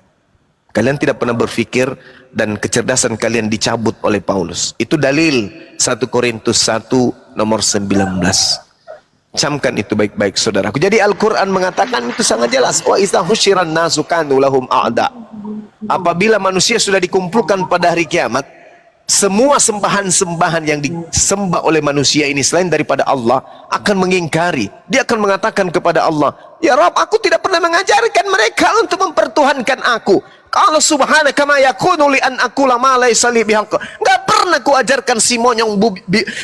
Kalian tidak pernah berfikir dan kecerdasan kalian dicabut oleh Paulus. Itu dalil 1 Korintus 1 nomor 19. Camkan itu baik-baik saudaraku. Jadi Al-Quran mengatakan itu sangat jelas. Wa idza husyiran nasu kanu lahum a'da. Apabila manusia sudah dikumpulkan pada hari kiamat, semua sembahan-sembahan yang disembah oleh manusia ini selain daripada Allah akan mengingkari. Dia akan mengatakan kepada Allah, "Ya Rabb, aku tidak pernah mengajarkan mereka untuk mempertuhankan aku. Kalau subhanaka ma yakunu li an aqula ma laysa li bihaqq." Enggak pernah ku ajarkan si monyong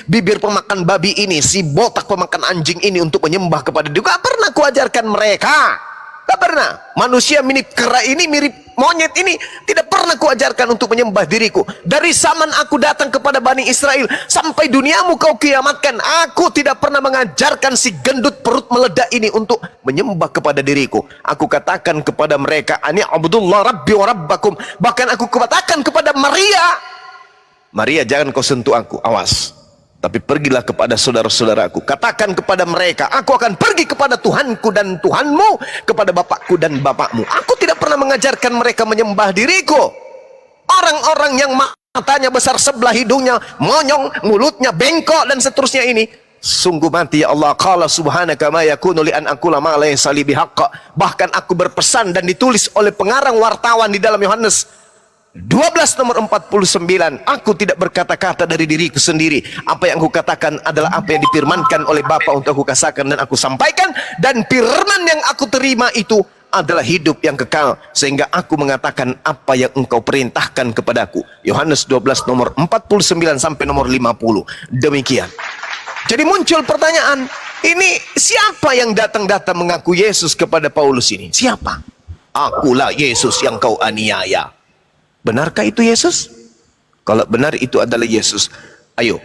bibir pemakan babi ini, si botak pemakan anjing ini untuk menyembah kepada dia. Enggak pernah ku ajarkan mereka. Enggak pernah. Manusia mirip kera ini, mirip monyet ini, tidak pernah kuajarkan untuk menyembah diriku. Dari zaman aku datang kepada Bani Israel sampai duniamu kau kiamatkan, aku tidak pernah mengajarkan si gendut perut meledak ini untuk menyembah kepada diriku. Aku katakan kepada mereka, ani abdullah rabbi wa rabbakum. Bahkan aku katakan kepada Maria, jangan kau sentuh aku, awas. Tapi pergilah kepada saudara-saudaraku, katakan kepada mereka, aku akan pergi kepada Tuhanku dan Tuhanmu, kepada Bapakku dan Bapakmu. Aku tidak pernah mengajarkan mereka menyembah diriku. Orang-orang yang matanya besar sebelah hidungnya, monyong, mulutnya bengkok dan seterusnya ini, sungguh mati ya Allah. Qala subhanaka ma yakunu li an aqula ma laysa li bihaqq. Bahkan aku berpesan dan ditulis oleh pengarang wartawan di dalam Yohanes 12 nomor 49, aku tidak berkata-kata dari diriku sendiri. Apa yang aku katakan adalah apa yang difirmankan oleh Bapa untuk aku katakan dan aku sampaikan. Dan firman yang aku terima itu adalah hidup yang kekal, sehingga aku mengatakan apa yang engkau perintahkan kepadaku. Yohanes 12 nomor 49 sampai nomor 50. Demikian. Jadi muncul pertanyaan, ini siapa yang datang-datang mengaku Yesus kepada Paulus ini? Siapa? Akulah Yesus yang kau aniaya. Benarkah itu Yesus? Kalau benar itu adalah Yesus, ayo,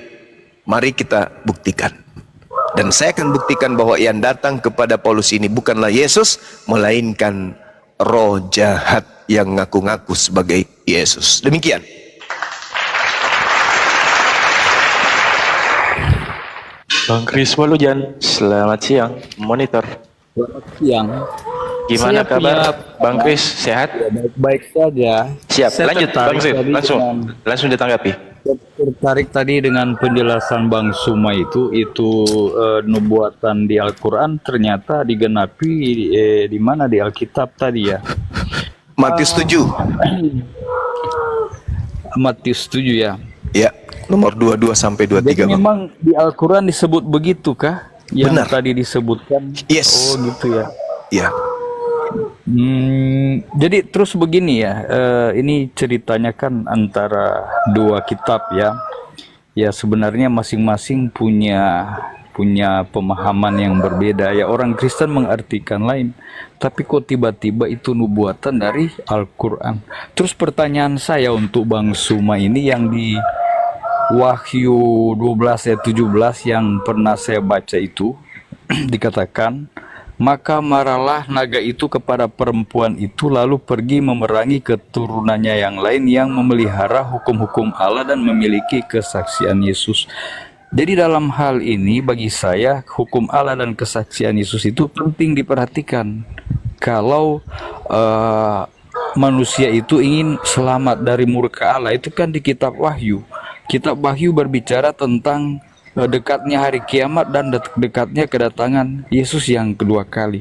mari kita buktikan. Dan saya akan buktikan bahwa yang datang kepada Paulus ini bukanlah Yesus, melainkan roh jahat yang ngaku-ngaku sebagai Yesus. Demikian. Bang Kris Walujan, selamat siang, monitor. Selamat siang. Gimana Saya kabar, punya- Bang Kris? Sehat? Baik-baik saja. Siap. Saya Lanjut, tertarik Bang Kris. tadi Langsung ditanggapi. tertarik tadi dengan penjelasan Bang Suma itu nubuatan di Al-Quran ternyata digenapi di mana di Alkitab tadi ya. Matius 7. Matius 7 ya. Ya, nomor 22 sampai 23. Jadi Bang. memang di Al-Quran disebut begitu kah? Yang Benar. tadi disebutkan. Yes. Oh gitu ya. Ya. Jadi terus begini ya, ini ceritanya kan antara dua kitab ya. Ya sebenarnya masing-masing punya pemahaman yang berbeda ya. Orang Kristen mengartikan lain, tapi kok tiba-tiba itu nubuatan dari Al-Quran. Terus pertanyaan saya untuk Bang Suma ini yang di Wahyu 12 ayat 17 yang pernah saya baca itu dikatakan, maka marahlah naga itu kepada perempuan itu, lalu pergi memerangi keturunannya yang lain yang memelihara hukum-hukum Allah dan memiliki kesaksian Yesus. Jadi dalam hal ini bagi saya hukum Allah dan kesaksian Yesus itu penting diperhatikan. Kalau manusia itu ingin selamat dari murka Allah, itu kan di kitab Wahyu. Kitab Wahyu berbicara tentang dekatnya hari kiamat dan dekatnya kedatangan Yesus yang kedua kali.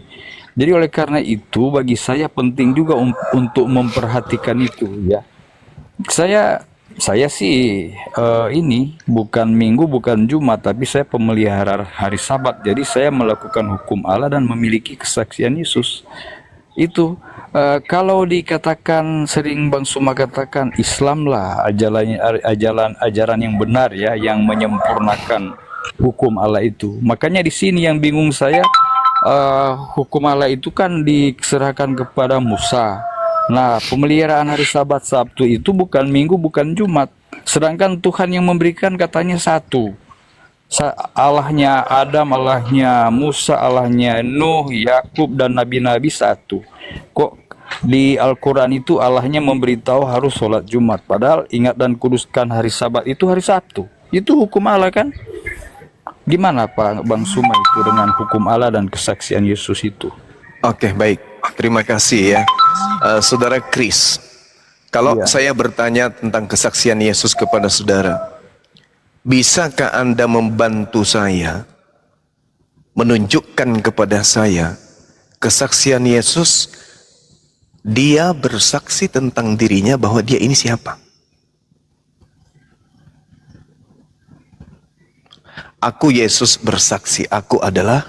Jadi oleh karena itu bagi saya penting juga untuk memperhatikan itu ya. Saya sih ini bukan Minggu, bukan Jumat, tapi saya pemelihara hari Sabat. Jadi saya melakukan hukum Allah dan memiliki kesaksian Yesus. Itu kalau dikatakan, sering Bang Suma katakan, Islam lah ajaran yang benar ya, yang menyempurnakan hukum Allah itu. Makanya di sini yang bingung saya, hukum Allah itu kan diserahkan kepada Musa. Nah, pemeliharaan hari Sabat Sabtu itu bukan Minggu, bukan Jumat. Sedangkan Tuhan yang memberikan katanya satu. Allahnya Adam, Allahnya Musa, Allahnya Nuh, Yakub, dan nabi-nabi satu. Kok di Al-Quran itu Allahnya memberitahu harus sholat Jumat, padahal ingat dan kuduskan hari Sabat itu hari Sabtu. Itu hukum Allah kan? Gimana Pak Bang Suma itu dengan hukum Allah dan kesaksian Yesus itu? Oke, baik. Terima kasih ya. Saudara Chris, kalau saya bertanya tentang kesaksian Yesus kepada saudara, bisakah Anda membantu saya menunjukkan kepada saya kesaksian Yesus? Dia bersaksi tentang dirinya bahwa dia ini siapa? Aku Yesus bersaksi, aku adalah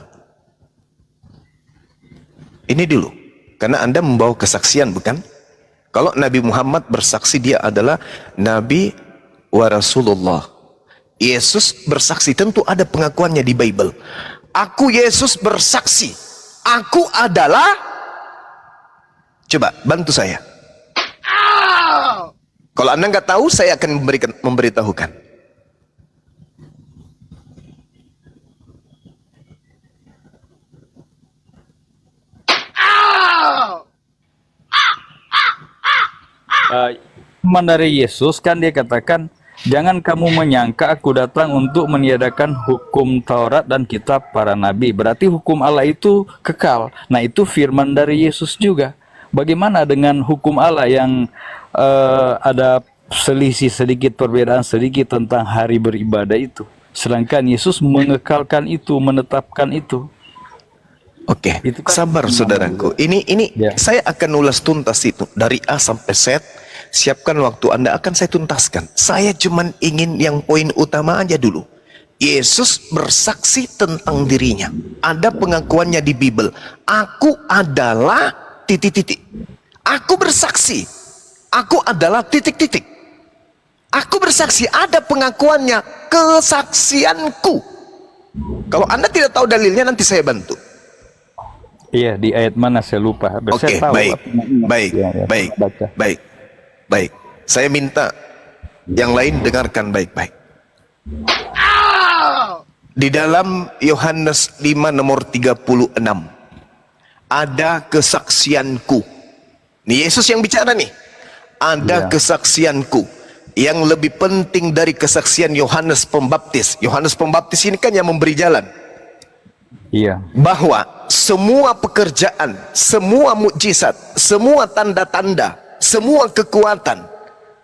ini dulu. Karena Anda membawa kesaksian, bukan? Kalau Nabi Muhammad bersaksi dia adalah Nabi wa Rasulullah. Yesus bersaksi, tentu ada pengakuannya di Bible. Aku Yesus bersaksi, aku adalah, coba bantu saya. Kalau Anda nggak tahu, saya akan memberitahukan. Firman dari Yesus kan dia katakan, jangan kamu menyangka aku datang untuk meniadakan hukum Taurat dan kitab para nabi. Berarti hukum Allah itu kekal. Nah itu firman dari Yesus juga. Bagaimana dengan hukum Allah yang ada selisih sedikit, perbedaan sedikit tentang hari beribadah itu? Sedangkan Yesus mengekalkan itu, menetapkan itu. Oke, Itu kan sabar saudaraku. Ini Ya. saya akan ulas tuntas itu dari A sampai Z. Siapkan waktu Anda, akan saya tuntaskan. Saya cuman ingin yang poin utama aja dulu. Yesus bersaksi tentang dirinya. Ada pengakuannya di Bible. Aku adalah titik-titik. Aku bersaksi. Aku adalah titik-titik. Aku bersaksi, ada pengakuannya, kesaksianku. Kalau Anda tidak tahu dalilnya, nanti saya bantu. Iya, di ayat mana saya lupa. Oke, Saya tahu baik, apa- baik, Ya, baik, baca. baik, baik. Saya minta yang lain dengarkan baik-baik. Di dalam Yohanes 5 nomor 36 ada kesaksianku. Ini Yesus yang bicara nih. Ada kesaksianku yang lebih penting dari kesaksian Yohanes Pembaptis. Yohanes Pembaptis ini kan yang memberi jalan. Iya. Bahwa semua pekerjaan, semua mukjizat, semua tanda-tanda, semua kekuatan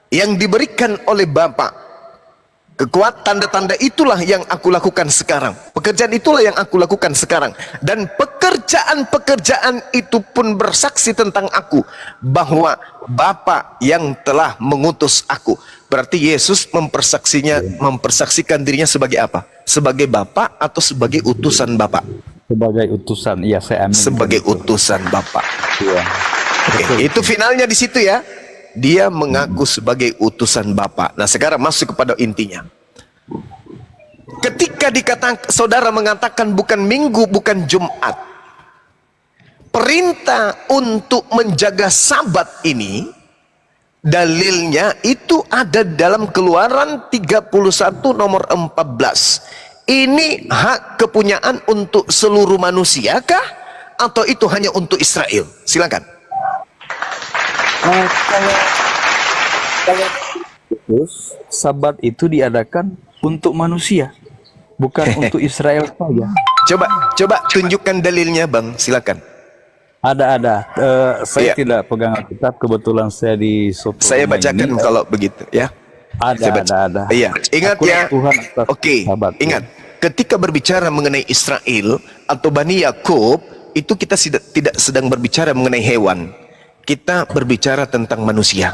yang diberikan oleh Bapa, kekuatan tanda-tanda itulah yang aku lakukan sekarang. Pekerjaan itulah yang aku lakukan sekarang. Dan pekerjaan-pekerjaan itu pun bersaksi tentang aku, bahwa Bapa yang telah mengutus aku. Berarti Yesus mempersaksikan dirinya sebagai apa? Sebagai Bapa atau sebagai utusan Bapa? Sebagai utusan. Iya, saya amin. Sebagai utusan Bapa. Iya. Oke, itu finalnya di situ ya. Dia mengaku sebagai utusan Bapa. Nah, sekarang masuk kepada intinya. Ketika saudara mengatakan bukan Minggu, bukan Jumat, perintah untuk menjaga Sabat ini, dalilnya itu ada dalam Keluaran 31 nomor 14. Ini hak kepunyaan untuk seluruh manusia kah? Atau itu hanya untuk Israel? Silakan. Terus Sabat itu diadakan untuk manusia, bukan untuk Israel saja. Coba tunjukkan dalilnya, Bang. Silakan. Ada. Saya Iya. tidak pegang Alkitab, kebetulan saya di Sopo Saya rumah bacakan ini. kalau begitu ya. Saya baca. Ada. Iya, ingat Akulah ya. Tuhan atas Oke, Sabat. ingat. Ketika berbicara mengenai Israel atau Bani Yakub, itu kita tidak sedang berbicara mengenai hewan. Kita berbicara tentang manusia.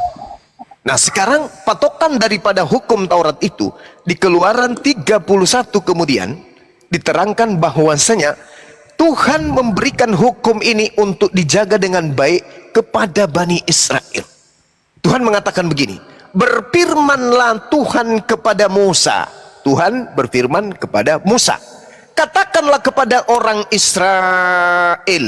Nah, sekarang patokan daripada hukum Taurat itu di Keluaran 31 kemudian diterangkan bahwasanya Tuhan memberikan hukum ini untuk dijaga dengan baik kepada Bani Israel. Tuhan mengatakan begini, berfirmanlah Tuhan kepada Musa. Tuhan berfirman kepada Musa, katakanlah kepada orang Israel.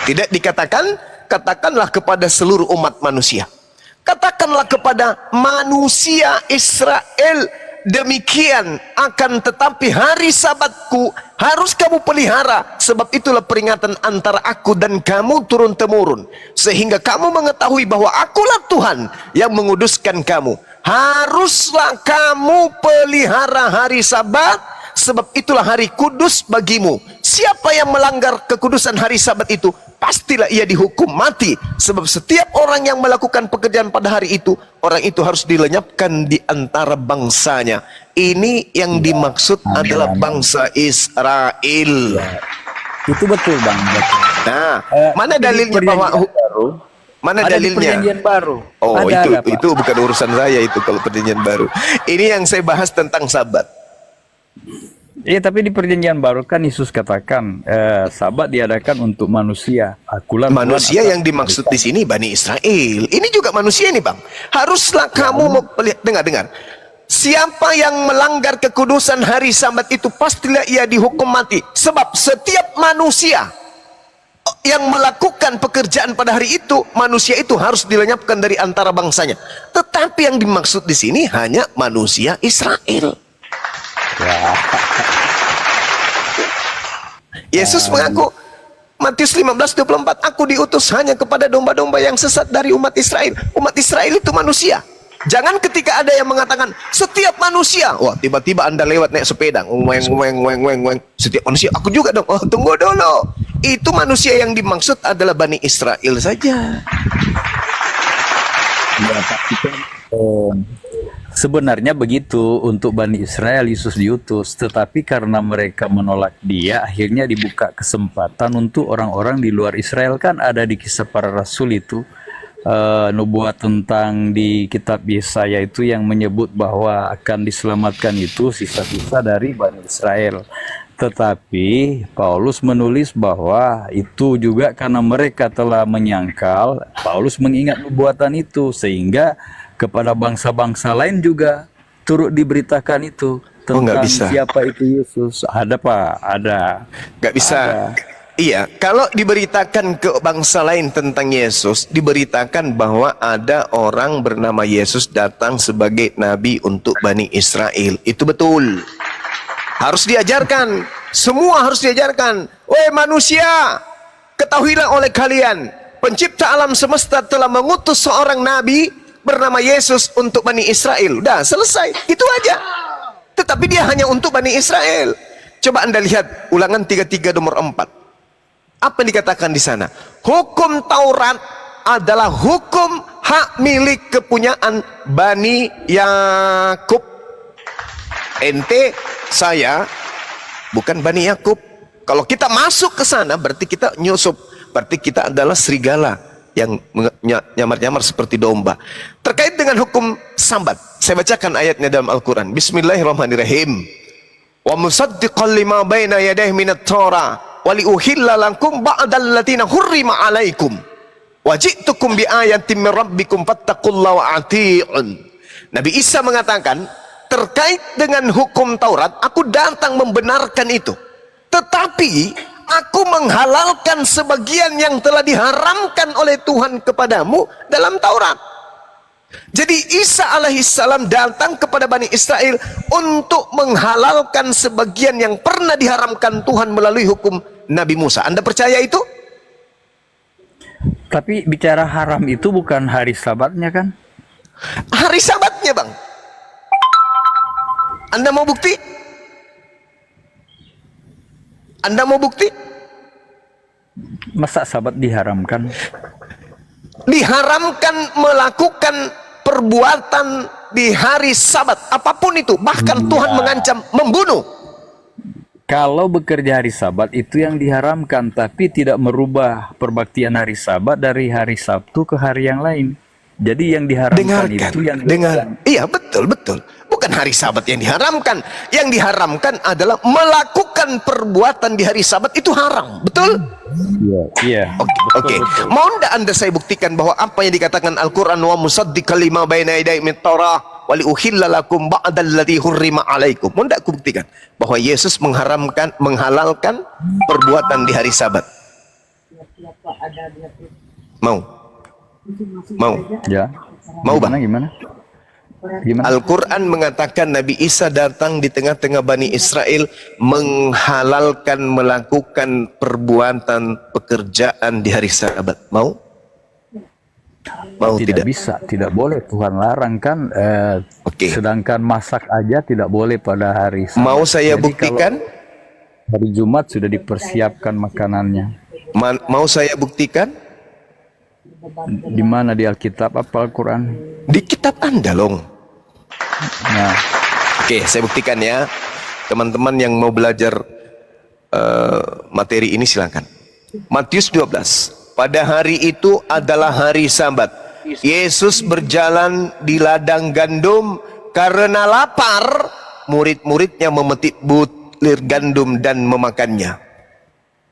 Tidak dikatakan, katakanlah kepada seluruh umat manusia. Katakanlah kepada manusia Israel, demikian akan tetapi hari Sabatku harus kamu pelihara, sebab itulah peringatan antara aku dan kamu turun-temurun, sehingga kamu mengetahui bahwa akulah Tuhan yang menguduskan kamu. Haruslah kamu pelihara hari Sabat, sebab itulah hari kudus bagimu. Siapa yang melanggar kekudusan hari Sabat itu, pastilah ia dihukum mati. Sebab setiap orang yang melakukan pekerjaan pada hari itu, orang itu harus dilenyapkan di antara bangsanya. Ini yang dimaksud adalah bangsa Israel. Itu betul Bang. Betul. Nah, mana dalilnya bahwa mana ada di dalilnya? perjanjian baru. Oh, Ada, Pak. itu bukan urusan saya itu kalau perjanjian baru. Ini yang saya bahas tentang Sabat. Iya, tapi di perjanjian baru kan Yesus katakan Sabat diadakan untuk manusia. Akulah Tuhan Manusia atas yang dimaksud di sini Bani Israel. Ini juga manusia ini, Bang. Haruslah kamu dengar. Siapa yang melanggar kekudusan hari Sabat itu, pastilah ia dihukum mati. Sebab setiap manusia yang melakukan pekerjaan pada hari itu, manusia itu harus dilenyapkan dari antara bangsanya. Tetapi yang dimaksud di sini hanya manusia Israel. Yesus mengaku Matius 15:24, aku diutus hanya kepada domba-domba yang sesat dari umat Israel. Umat Israel itu manusia. Jangan ketika ada yang mengatakan setiap manusia, wah tiba-tiba Anda lewat naik sepeda, weng, setiap manusia, aku juga dong. Oh, tunggu dulu. Itu manusia yang dimaksud adalah Bani Israel saja. Ya, tapi kan, sebenarnya begitu untuk Bani Israel Yesus diutus, tetapi karena mereka menolak dia, akhirnya dibuka kesempatan untuk orang-orang di luar Israel. Kan ada di Kisah Para Rasul itu nubuat tentang di kitab Yesaya itu yang menyebut bahwa akan diselamatkan itu sisa-sisa dari Bani Israel. Tetapi Paulus menulis bahwa itu juga karena mereka telah menyangkal. Paulus mengingat nubuatan itu sehingga kepada bangsa-bangsa lain juga turut diberitakan itu tentang siapa itu Yesus. Ada Pak, ada. Gak bisa. Ada. Iya, kalau diberitakan ke bangsa lain tentang Yesus, diberitakan bahwa ada orang bernama Yesus datang sebagai nabi untuk Bani Israel. Itu betul. Harus diajarkan. Semua harus diajarkan. Woi manusia, ketahuilah oleh kalian, pencipta alam semesta telah mengutus seorang nabi bernama Yesus untuk Bani Israel. Udah selesai, itu aja. Tetapi dia hanya untuk Bani Israel. Coba Anda lihat Ulangan 33 nomor 4. Apa yang dikatakan di sana? Hukum Taurat adalah hukum hak milik kepunyaan Bani Yakub. Ente, saya bukan Bani Yakub. Kalau kita masuk ke sana berarti kita nyusup, berarti kita adalah serigala yang nyamar-nyamar seperti domba. Terkait dengan hukum Sabat, saya bacakan ayatnya dalam Al-Quran. Bismillahirrahmanirrahim. Wa musaddiqan lima baina yadayhi minat Torah wa liuhilla lakum ba'dal latina hurrima alaikum wa ji'tukum bi ayatin min rabbikum fattaqullaha wa ati'un. Nabi Isa mengatakan terkait dengan hukum Taurat, aku datang membenarkan itu, tetapi aku menghalalkan sebagian yang telah diharamkan oleh Tuhan kepadamu dalam Taurat. Jadi Isa alaihissalam datang kepada Bani Israel untuk menghalalkan sebagian yang pernah diharamkan Tuhan melalui hukum Nabi Musa. Anda percaya itu? Tapi bicara haram itu bukan hari Sabatnya kan? Hari Sabatnya, Bang. Anda mau bukti? Anda mau bukti? Masa Sabat diharamkan? Diharamkan melakukan perbuatan di hari Sabat apapun itu, bahkan Tuhan mengancam membunuh. Kalau bekerja hari Sabat itu yang diharamkan, tapi tidak merubah perbaktian hari Sabat dari hari Sabtu ke hari yang lain. Jadi yang diharamkan itu yang iya, betul. Bukan hari Sabat yang diharamkan. Yang diharamkan adalah melakukan perbuatan di hari Sabat itu haram. Betul? Iya. Oke. Mau ndak Anda saya buktikan bahwa apa yang dikatakan Al-Qur'an wa musaddiqal lima baina yadayhi min Taurah wa liuhilla lakum ba'dal ladzi hurrima alaikum. Mau ndak aku buktikan bahwa Yesus menghalalkan perbuatan di hari Sabat? Mau? Ya. Mau Bang? Gimana? Gimana? Al-Quran mengatakan Nabi Isa datang di tengah-tengah Bani Israel menghalalkan melakukan perbuatan pekerjaan di hari Sabat. Mau? Mau Tidak tidak? bisa, tidak boleh. Tuhan larang kan. Oke. Sedangkan masak aja tidak boleh pada hari Sabat. Mau saya Jadi buktikan? kalau hari Jumat sudah dipersiapkan makanannya. Mau saya buktikan? Di mana di Alkitab apa Al-Quran? Di kitab Anda, Long. Nah, Oke, saya buktikan ya. Teman-teman yang mau belajar materi ini silakan. Matius 12. Pada hari itu adalah hari Sabat. Yesus berjalan di ladang gandum karena lapar. Murid-muridnya memetik butir gandum dan memakannya.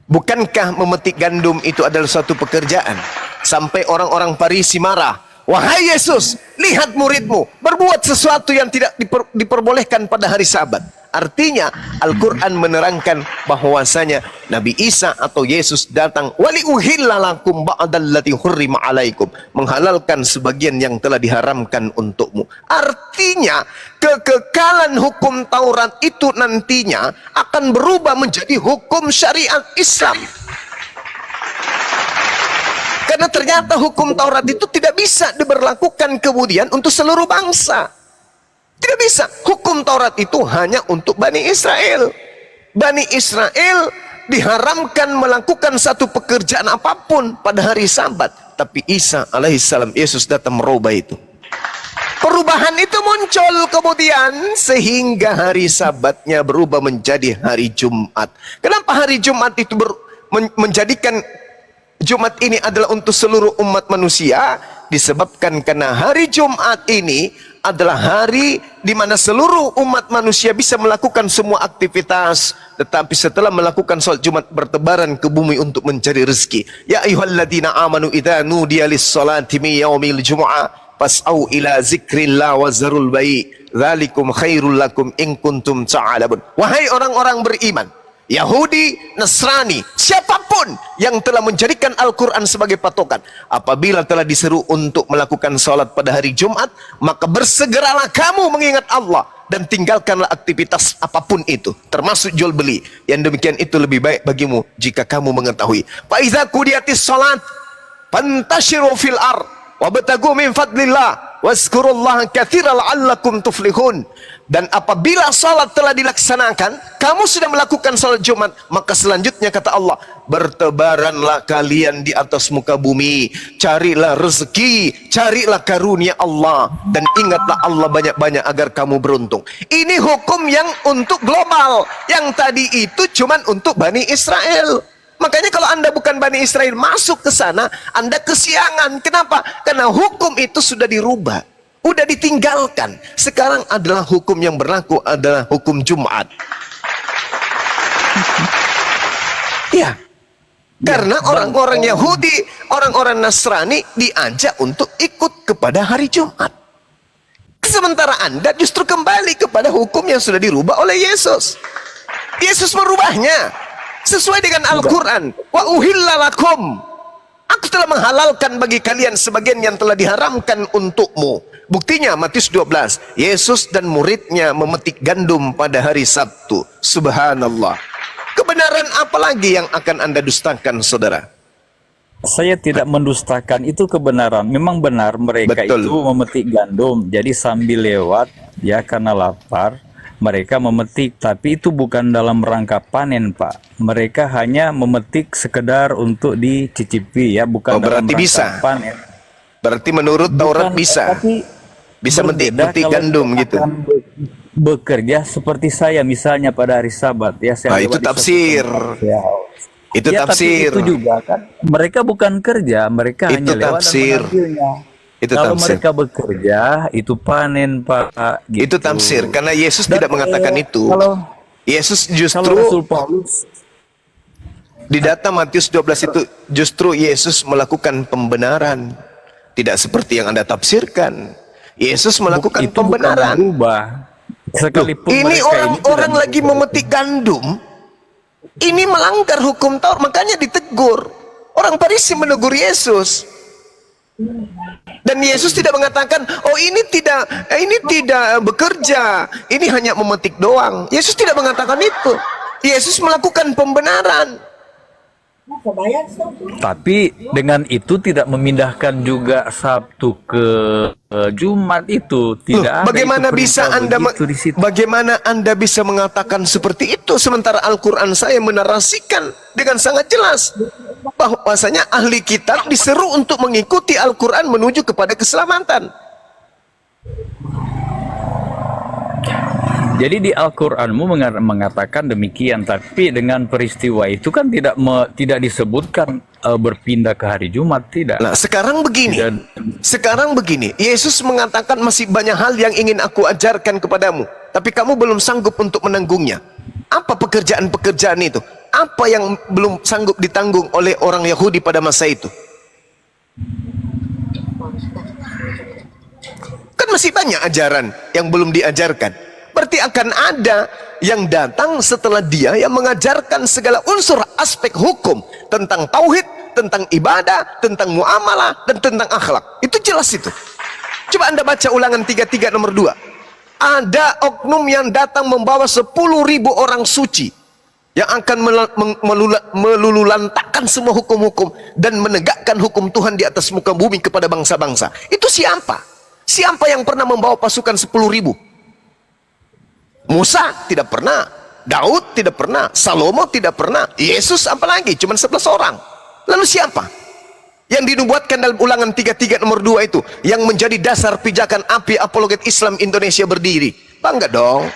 Bukankah memetik gandum itu adalah suatu pekerjaan? Sampai orang-orang Farisi marah. Wahai Yesus, lihat muridmu berbuat sesuatu yang tidak diperbolehkan pada hari Sabat. Artinya Al-Quran menerangkan bahwasanya Nabi Isa atau Yesus datang wali uhilla lakum ba'dallati hurrima alaikum, menghalalkan sebagian yang telah diharamkan untukmu. Artinya kekekalan hukum Taurat itu nantinya akan berubah menjadi hukum syariat Islam. Karena ternyata hukum Taurat itu tidak bisa diberlakukan kemudian untuk seluruh bangsa. Tidak bisa. Hukum Taurat itu hanya untuk Bani Israel. Bani Israel diharamkan melakukan satu pekerjaan apapun pada hari Sabat. Tapi Isa alaihissalam, Yesus datang merubah itu. Perubahan itu muncul kemudian sehingga hari Sabatnya berubah menjadi hari Jumat. Kenapa hari Jumat itu menjadikan Jumat ini adalah untuk seluruh umat manusia? Disebabkan karena hari Jumat ini adalah hari di mana seluruh umat manusia bisa melakukan semua aktivitas, tetapi setelah melakukan salat Jumat bertebaran ke bumi untuk mencari rezeki. Ya ayyuhalladzina amanu idza nudiya lis-salati min yaumil jumu'ah fas'au ila zikrillah wa zarul bai' dzalikum khairul lakum in kuntum ta'lamun. Wahai orang-orang beriman, Yahudi, Nasrani, siapapun yang telah menjadikan Al-Quran sebagai patokan, apabila telah diseru untuk melakukan salat pada hari Jumat, maka bersegeralah kamu mengingat Allah dan tinggalkanlah aktivitas apapun itu, termasuk jual beli. Yang demikian itu lebih baik bagimu jika kamu mengetahui. Fa iza qudiyatis salat fantashiru fil ard wabtagu min fadlillah wazkurullaha katsiran la'allakum tuflihun. Dan apabila salat telah dilaksanakan, kamu sudah melakukan salat Jumat, maka selanjutnya kata Allah, bertebaranlah kalian di atas muka bumi, carilah rezeki, carilah karunia Allah, dan ingatlah Allah banyak-banyak agar kamu beruntung. Ini hukum yang untuk global, yang tadi itu cuman untuk Bani Israel. Makanya kalau Anda bukan Bani Israel masuk ke sana, Anda kesiangan. Kenapa? Karena hukum itu sudah dirubah, udah ditinggalkan. Sekarang adalah hukum yang berlaku adalah hukum Jumat. Ya, karena orang-orang Yahudi, orang-orang Nasrani diajak untuk ikut kepada hari Jumat. Sementara Anda justru kembali kepada hukum yang sudah dirubah oleh Yesus. Yesus merubahnya sesuai dengan Al-Quran. Wa uhilla lakum, aku telah menghalalkan bagi kalian sebagian yang telah diharamkan untukmu. Buktinya Matius 12, Yesus dan muridnya memetik gandum pada hari Sabtu. Subhanallah. Kebenaran apa lagi yang akan Anda dustakan, saudara? saya tidak mendustakan, itu kebenaran. Memang benar mereka Betul. itu memetik gandum. Jadi sambil lewat ya karena lapar, mereka memetik, tapi itu bukan dalam rangka panen, Pak. Mereka hanya memetik sekedar untuk dicicipi ya, bukan dalam berarti rangka bisa. panen. Berarti menurut Taurat Bukan, bisa. tapi Bisa memetik berbeda kalau gandum kita gitu. akan bekerja seperti saya misalnya pada hari Sabat ya, saya Itu lewat di suatu tafsir. tempat, ya. Itu Ya, tafsir. tapi itu juga kan mereka bukan kerja, mereka Itu hanya lewat tafsir. dan mengambilnya. Itu Kalau tafsir. mereka bekerja itu panen, Pak. Gitu. Itu tafsir. Karena Yesus Dan, tidak mengatakan itu. Yesus Kalau justru Rasul Paulus di data Matius 12 itu justru Yesus melakukan pembenaran. Tidak seperti yang Anda tafsirkan. Yesus melakukan itu bukan pembenaran. berubah. Sekalipun Ini mereka orang-orang tidak lagi memetik gandum. Ini melanggar hukum Taurat, makanya ditegur. Orang Farisi menegur Yesus. Dan Yesus tidak mengatakan, oh ini tidak bekerja, ini hanya memetik doang. Yesus tidak mengatakan itu. Yesus melakukan pembenaran. Tapi dengan itu tidak memindahkan juga Sabtu ke Jumat itu. Tidak ada Bagaimana itu bisa perintah Anda begitu di situ. bagaimana Anda bisa mengatakan seperti itu sementara Al-Qur'an saya menarasikan dengan sangat jelas bahwasanya ahli kitab diseru untuk mengikuti Al-Qur'an menuju kepada keselamatan. Jadi di Al-Qur'anmu mengatakan demikian, tapi dengan peristiwa itu kan tidak disebutkan berpindah ke hari Jumat, tidak. Nah, sekarang begini. Dan- Sekarang begini, Yesus mengatakan masih banyak hal yang ingin aku ajarkan kepadamu, tapi kamu belum sanggup untuk menanggungnya. Apa pekerjaan-pekerjaan itu? Apa yang belum sanggup ditanggung oleh orang Yahudi pada masa itu? Kan masih banyak ajaran yang belum diajarkan. Berarti akan ada yang datang setelah dia yang mengajarkan segala unsur aspek hukum tentang tauhid, tentang ibadah, tentang muamalah, dan tentang akhlak. Itu jelas itu. Coba Anda baca Ulangan 33 nomor 2. Ada oknum yang datang membawa 10.000 orang suci yang akan melululantakkan semua hukum-hukum dan menegakkan hukum Tuhan di atas muka bumi kepada bangsa-bangsa. Itu siapa? Siapa yang pernah membawa pasukan 10.000? Musa tidak pernah, Daud tidak pernah, Salomo tidak pernah, Yesus apalagi cuma 11 orang. Lalu siapa yang dinubuatkan dalam Ulangan 33 nomor 2 itu yang menjadi dasar pijakan api apologet Islam Indonesia berdiri? Bangga dong.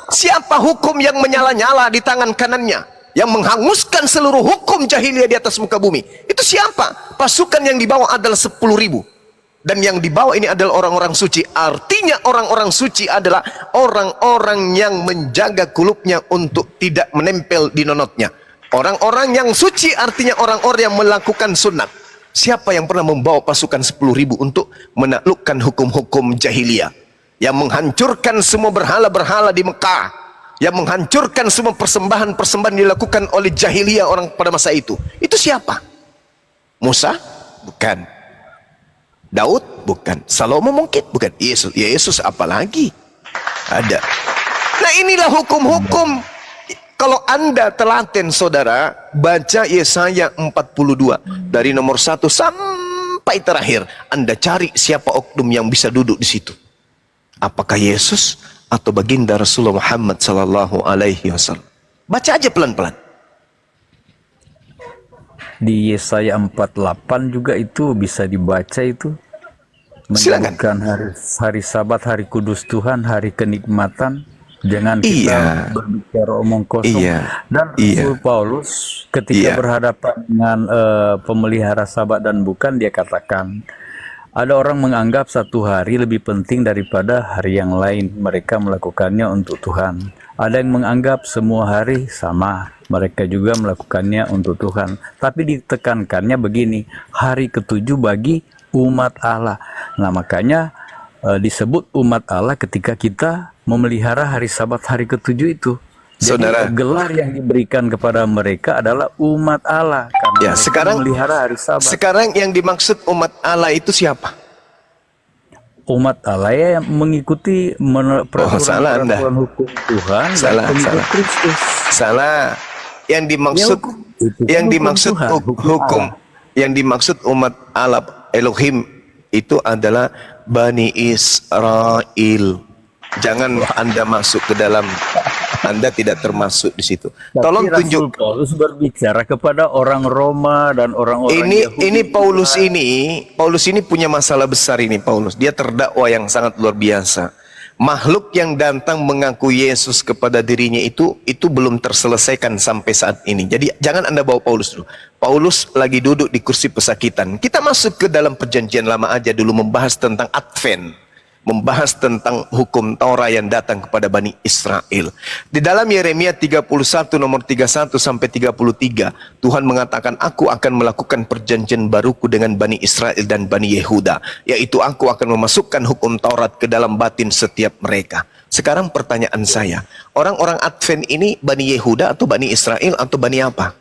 Siapa hukum yang menyala-nyala di tangan kanannya yang menghanguskan seluruh hukum jahiliyah di atas muka bumi? Itu siapa? Pasukan yang dibawa adalah 10.000. Dan yang dibawa ini adalah orang-orang suci. Artinya orang-orang suci adalah orang-orang yang menjaga kulupnya untuk tidak menempel di nonotnya. Orang-orang yang suci artinya orang-orang yang melakukan sunat. Siapa yang pernah membawa pasukan 10.000 untuk menaklukkan hukum-hukum jahiliyah, yang menghancurkan semua berhala-berhala di Mekah, yang menghancurkan semua persembahan-persembahan dilakukan oleh jahiliyah orang pada masa itu? Itu siapa? Musa? Bukan. Daud? Bukan. Salomo mungkin? Bukan. Yesus apalagi? Ada. Nah, inilah hukum-hukum. Kalau Anda telaten, saudara, baca Yesaya 42 dari nomor 1 sampai terakhir. Anda cari siapa oknum yang bisa duduk di situ. Apakah Yesus atau baginda Rasulullah Muhammad sallallahu alaihi wasallam? Baca aja pelan-pelan. Di Yesaya 48 juga itu bisa dibaca itu. Silakan. Menjadikan hari Sabat, hari kudus Tuhan, hari kenikmatan. Jangan kita Iya. berbicara omong kosong. Iya. Dan Iya. Rasul Paulus ketika Iya. berhadapan dengan pemelihara Sabat dan bukan, dia katakan, ada orang menganggap satu hari lebih penting daripada hari yang lain. Mereka melakukannya untuk Tuhan. Ada yang menganggap semua hari sama. Mereka juga melakukannya untuk Tuhan. Tapi ditekankannya begini, hari ketujuh bagi umat Allah. Nah, makanya disebut umat Allah ketika kita memelihara hari Sabat, hari ketujuh itu. Jadi Saudara, gelar yang diberikan kepada mereka adalah umat Allah. Karena ya, mereka sekarang memelihara hari Sabat. Sekarang yang dimaksud umat Allah itu siapa? Umat Allah ya yang mengikuti salah Anda. peraturan hukum Tuhan, Salah, dan pengikut salah. Kristus. Salah. Yang dimaksud Ya, hukum Tuhan, hukum Allah. yang dimaksud umat Allah Elohim itu adalah Bani Israel. Jangan Anda masuk ke dalam, Anda tidak termasuk di situ. Tapi Tolong Rasul tunjuk. Paulus berbicara kepada orang Roma dan orang-orang Yahudi. Ini Paulus ini punya masalah besar ini. Paulus, dia terdakwa yang sangat luar biasa. Makhluk yang datang mengaku Yesus kepada dirinya itu belum terselesaikan sampai saat ini. Jadi jangan Anda bawa Paulus dulu. Paulus lagi duduk di kursi pesakitan. Kita masuk ke dalam perjanjian lama aja dulu, membahas tentang Advent, membahas tentang hukum Taurat yang datang kepada Bani Israel. Di dalam Yeremia 31 nomor 31 sampai 33, Tuhan mengatakan, aku akan melakukan perjanjian baruku dengan Bani Israel dan Bani Yehuda, yaitu aku akan memasukkan hukum Taurat ke dalam batin setiap mereka. Sekarang pertanyaan saya, orang-orang Advent ini Bani Yehuda atau Bani Israel atau Bani apa?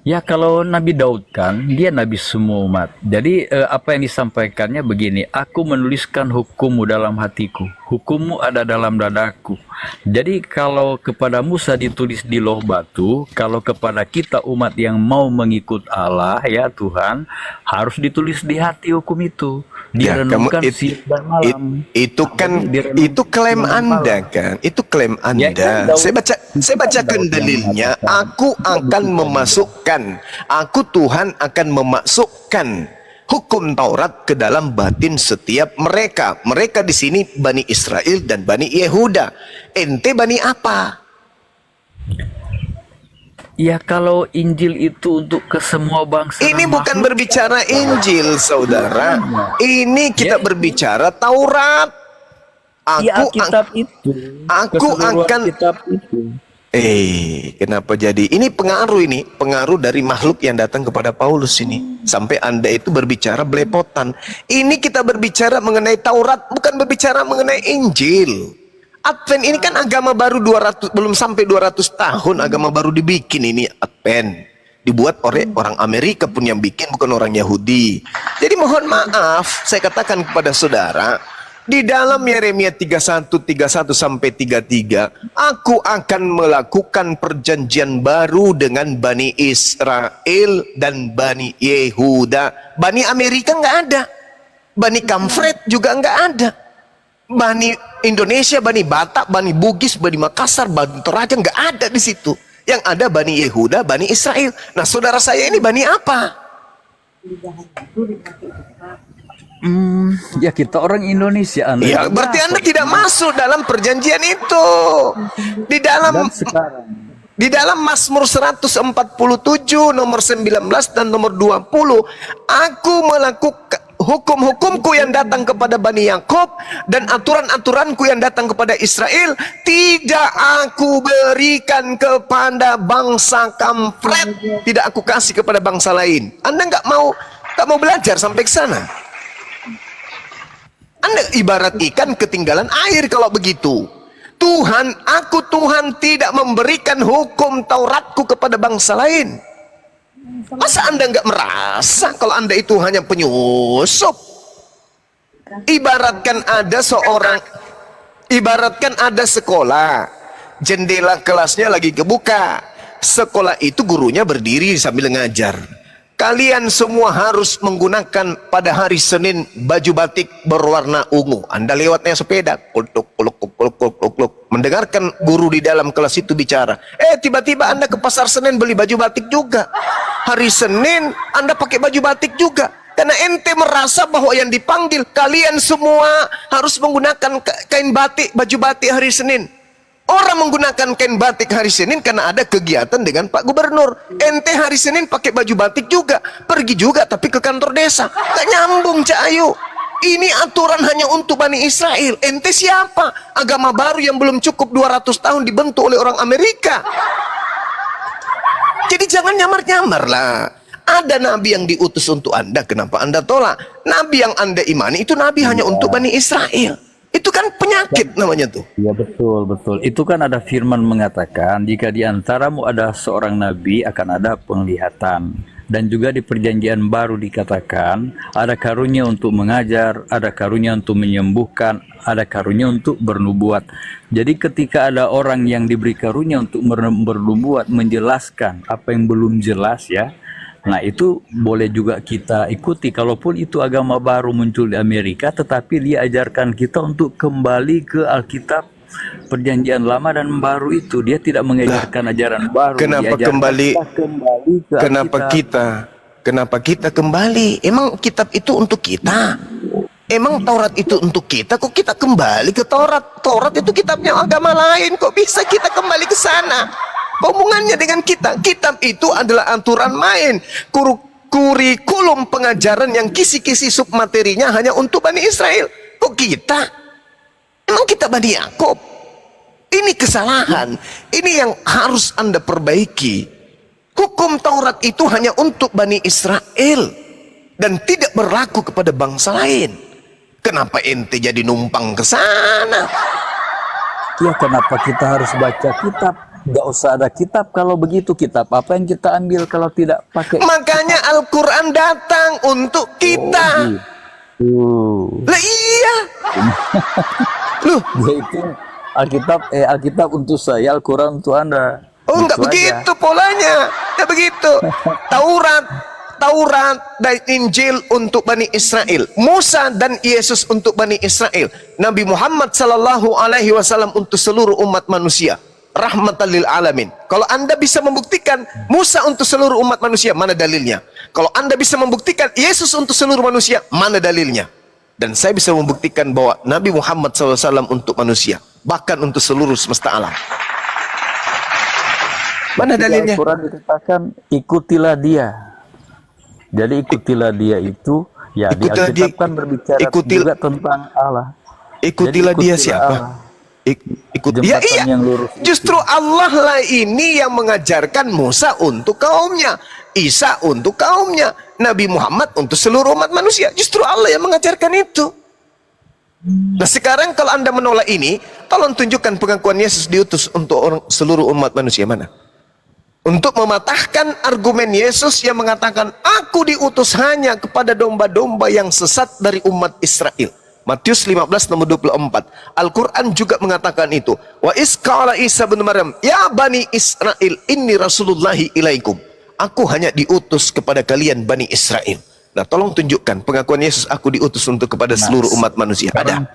Ya kalau Nabi Daud kan dia nabi semua umat. Jadi apa yang disampaikannya begini, aku menuliskan hukummu dalam hatiku, hukummu ada dalam dadaku. Jadi kalau kepada Musa ditulis di loh batu, kalau kepada kita umat yang mau mengikut Allah ya Tuhan, harus ditulis di hati hukum itu. Ya, kamu Direnungkan siang dan malam. itu kan Direnungkan itu klaim siang dan Anda malam. kan? Itu klaim Ya kan Anda. Daud, Saya bacakan Daud yang dalilnya. mengatakan, Aku akan memasukkan, aku Tuhan akan memasukkan hukum Taurat ke dalam batin setiap mereka. Mereka di sini Bani Israel dan Bani Yehuda. Ente Bani apa? ya kalau Injil itu untuk ke semua bangsa Ini dan bukan makhluk, berbicara Injil, saudara. Ini kita Ya. berbicara Taurat. ya Aku Alkitab itu, aku keseluruhan akan- kitab itu. Kenapa jadi? Ini pengaruh dari makhluk yang datang kepada Paulus ini. Sampai Anda itu berbicara belepotan. Ini kita berbicara mengenai Taurat, bukan berbicara mengenai Injil. Advent ini kan agama baru 200, belum sampai 200 tahun agama baru dibikin ini Advent. Dibuat oleh orang Amerika pun yang bikin, bukan orang Yahudi. Jadi mohon maaf, saya katakan kepada saudara, di dalam Yeremia 31 sampai 33, aku akan melakukan perjanjian baru dengan Bani Israel dan Bani Yehuda. Bani Amerika nggak ada. Bani Kamfret juga nggak ada. Bani Indonesia, Bani Batak, Bani Bugis, Bani Makassar, Bani Toraja nggak ada di situ. Yang ada Bani Yehuda, Bani Israel. Nah, saudara saya ini Bani apa? Ya kita orang Indonesia, Anda. Ya, berarti Anda tidak masuk dalam perjanjian itu. Di dalam Dan sekarang Di dalam Mazmur 147 nomor 19 dan nomor 20, aku melakukan hukum-hukumku yang datang kepada Bani Yakub dan aturan-aturanku yang datang kepada Israel tidak aku berikan kepada bangsa kampret, tidak aku kasih kepada bangsa lain. Anda nggak mau belajar sampai ke sana. Anda ibarat ikan ketinggalan air kalau begitu. Aku Tuhan tidak memberikan hukum Tauratku kepada bangsa lain. Masa Anda nggak merasa kalau Anda itu hanya penyusup? Ibaratkan ada sekolah, jendela kelasnya lagi kebuka. Sekolah itu gurunya berdiri sambil ngajar. Kalian semua harus menggunakan pada hari Senin baju batik berwarna ungu. Anda lewatnya sepeda, kuluk, mendengarkan guru di dalam kelas itu bicara. Tiba-tiba Anda ke pasar Senin beli baju batik juga. Hari Senin Anda pakai baju batik juga. Karena ente merasa bahwa yang dipanggil kalian semua harus menggunakan kain batik, baju batik hari Senin. Orang menggunakan kain batik hari Senin karena ada kegiatan dengan Pak Gubernur. Ente hari Senin pakai baju batik juga, pergi juga tapi ke kantor desa. Gak nyambung, Cak Ayu. Ini aturan hanya untuk Bani Israel. Ente siapa? Agama baru yang belum cukup 200 tahun dibentuk oleh orang Amerika. Jadi jangan nyamar-nyamar lah. Ada nabi yang diutus untuk Anda, kenapa Anda tolak? Nabi yang Anda imani itu nabi hanya untuk Bani Israel. Itu kan penyakit namanya tuh. ya betul. Itu kan ada firman mengatakan jika di antaramu ada seorang nabi akan ada penglihatan. Dan juga di perjanjian baru dikatakan ada karunia untuk mengajar, ada karunia untuk menyembuhkan, ada karunia untuk bernubuat. Jadi ketika ada orang yang diberi karunia untuk bernubuat, menjelaskan apa yang belum jelas ya, nah itu boleh juga kita ikuti. Kalaupun itu agama baru muncul di Amerika, tetapi dia ajarkan kita untuk kembali ke Alkitab perjanjian lama dan baru itu. Dia tidak mengajarkan ajaran baru. Kenapa Dia ajarkan kembali? kita kembali ke Alkitab. Kenapa kita kembali? Emang kitab itu untuk kita? Emang Taurat itu untuk kita? Kok kita kembali ke Taurat? Taurat itu kitabnya agama lain. Kok bisa kita kembali ke sana? Hubungannya dengan kita. Kitab itu adalah aturan main. Kurikulum pengajaran yang kisi-kisi submaterinya hanya untuk Bani Israel. Kok kita? Emang kita Bani Yakub? Ini kesalahan. Ini yang harus Anda perbaiki. Hukum Taurat itu hanya untuk Bani Israel dan tidak berlaku kepada bangsa lain. Kenapa ente jadi numpang ke sana? Ya kenapa kita harus baca kitab? Nggak usah ada kitab kalau begitu. Kitab apa yang kita ambil kalau tidak pakai? Makanya Al-Quran datang untuk kita. Lah iya. Loh, Yaitu Alkitab untuk saya, Al-Quran untuk Anda. oh enggak Gitu aja. begitu polanya. Enggak begitu. Taurat dan Injil untuk Bani Israel, Musa dan Yesus untuk Bani Israel, Nabi Muhammad sallallahu alaihi wasallam untuk seluruh umat manusia, rahmatan lil alamin. Kalau Anda bisa membuktikan Musa untuk seluruh umat manusia, mana dalilnya? Kalau Anda bisa membuktikan Yesus untuk seluruh manusia, mana dalilnya? Dan saya bisa membuktikan bahwa Nabi Muhammad SAW untuk manusia, bahkan untuk seluruh semesta alam. Mana Di dalilnya? Al-Quran dikatakan ikutilah dia. Jadi ikutilah dia itu ya di Ikutilah Alkitab dia- kan berbicara juga tentang Allah. Ikutilah Jadi dia ikutilah siapa? Allah. Ikut dia, Jembatan iya. yang lurus itu. Justru Allah lah ini yang mengajarkan Musa untuk kaumnya, Isa untuk kaumnya, Nabi Muhammad untuk seluruh umat manusia. Justru Allah yang mengajarkan itu. Nah sekarang kalau Anda menolak ini, tolong tunjukkan pengakuan Yesus diutus untuk seluruh umat manusia mana? Untuk mematahkan argumen Yesus yang mengatakan, aku diutus hanya kepada domba-domba yang sesat dari umat Israel. Matius 15 nomor 24. Al-Quran juga mengatakan itu. Wa isqala Isa bin Maryam, ya Bani Israel, inni rasulullahi ilaikum. Aku hanya diutus kepada kalian Bani Israel. Nah tolong tunjukkan pengakuan Yesus, aku diutus untuk kepada seluruh umat manusia. Ada?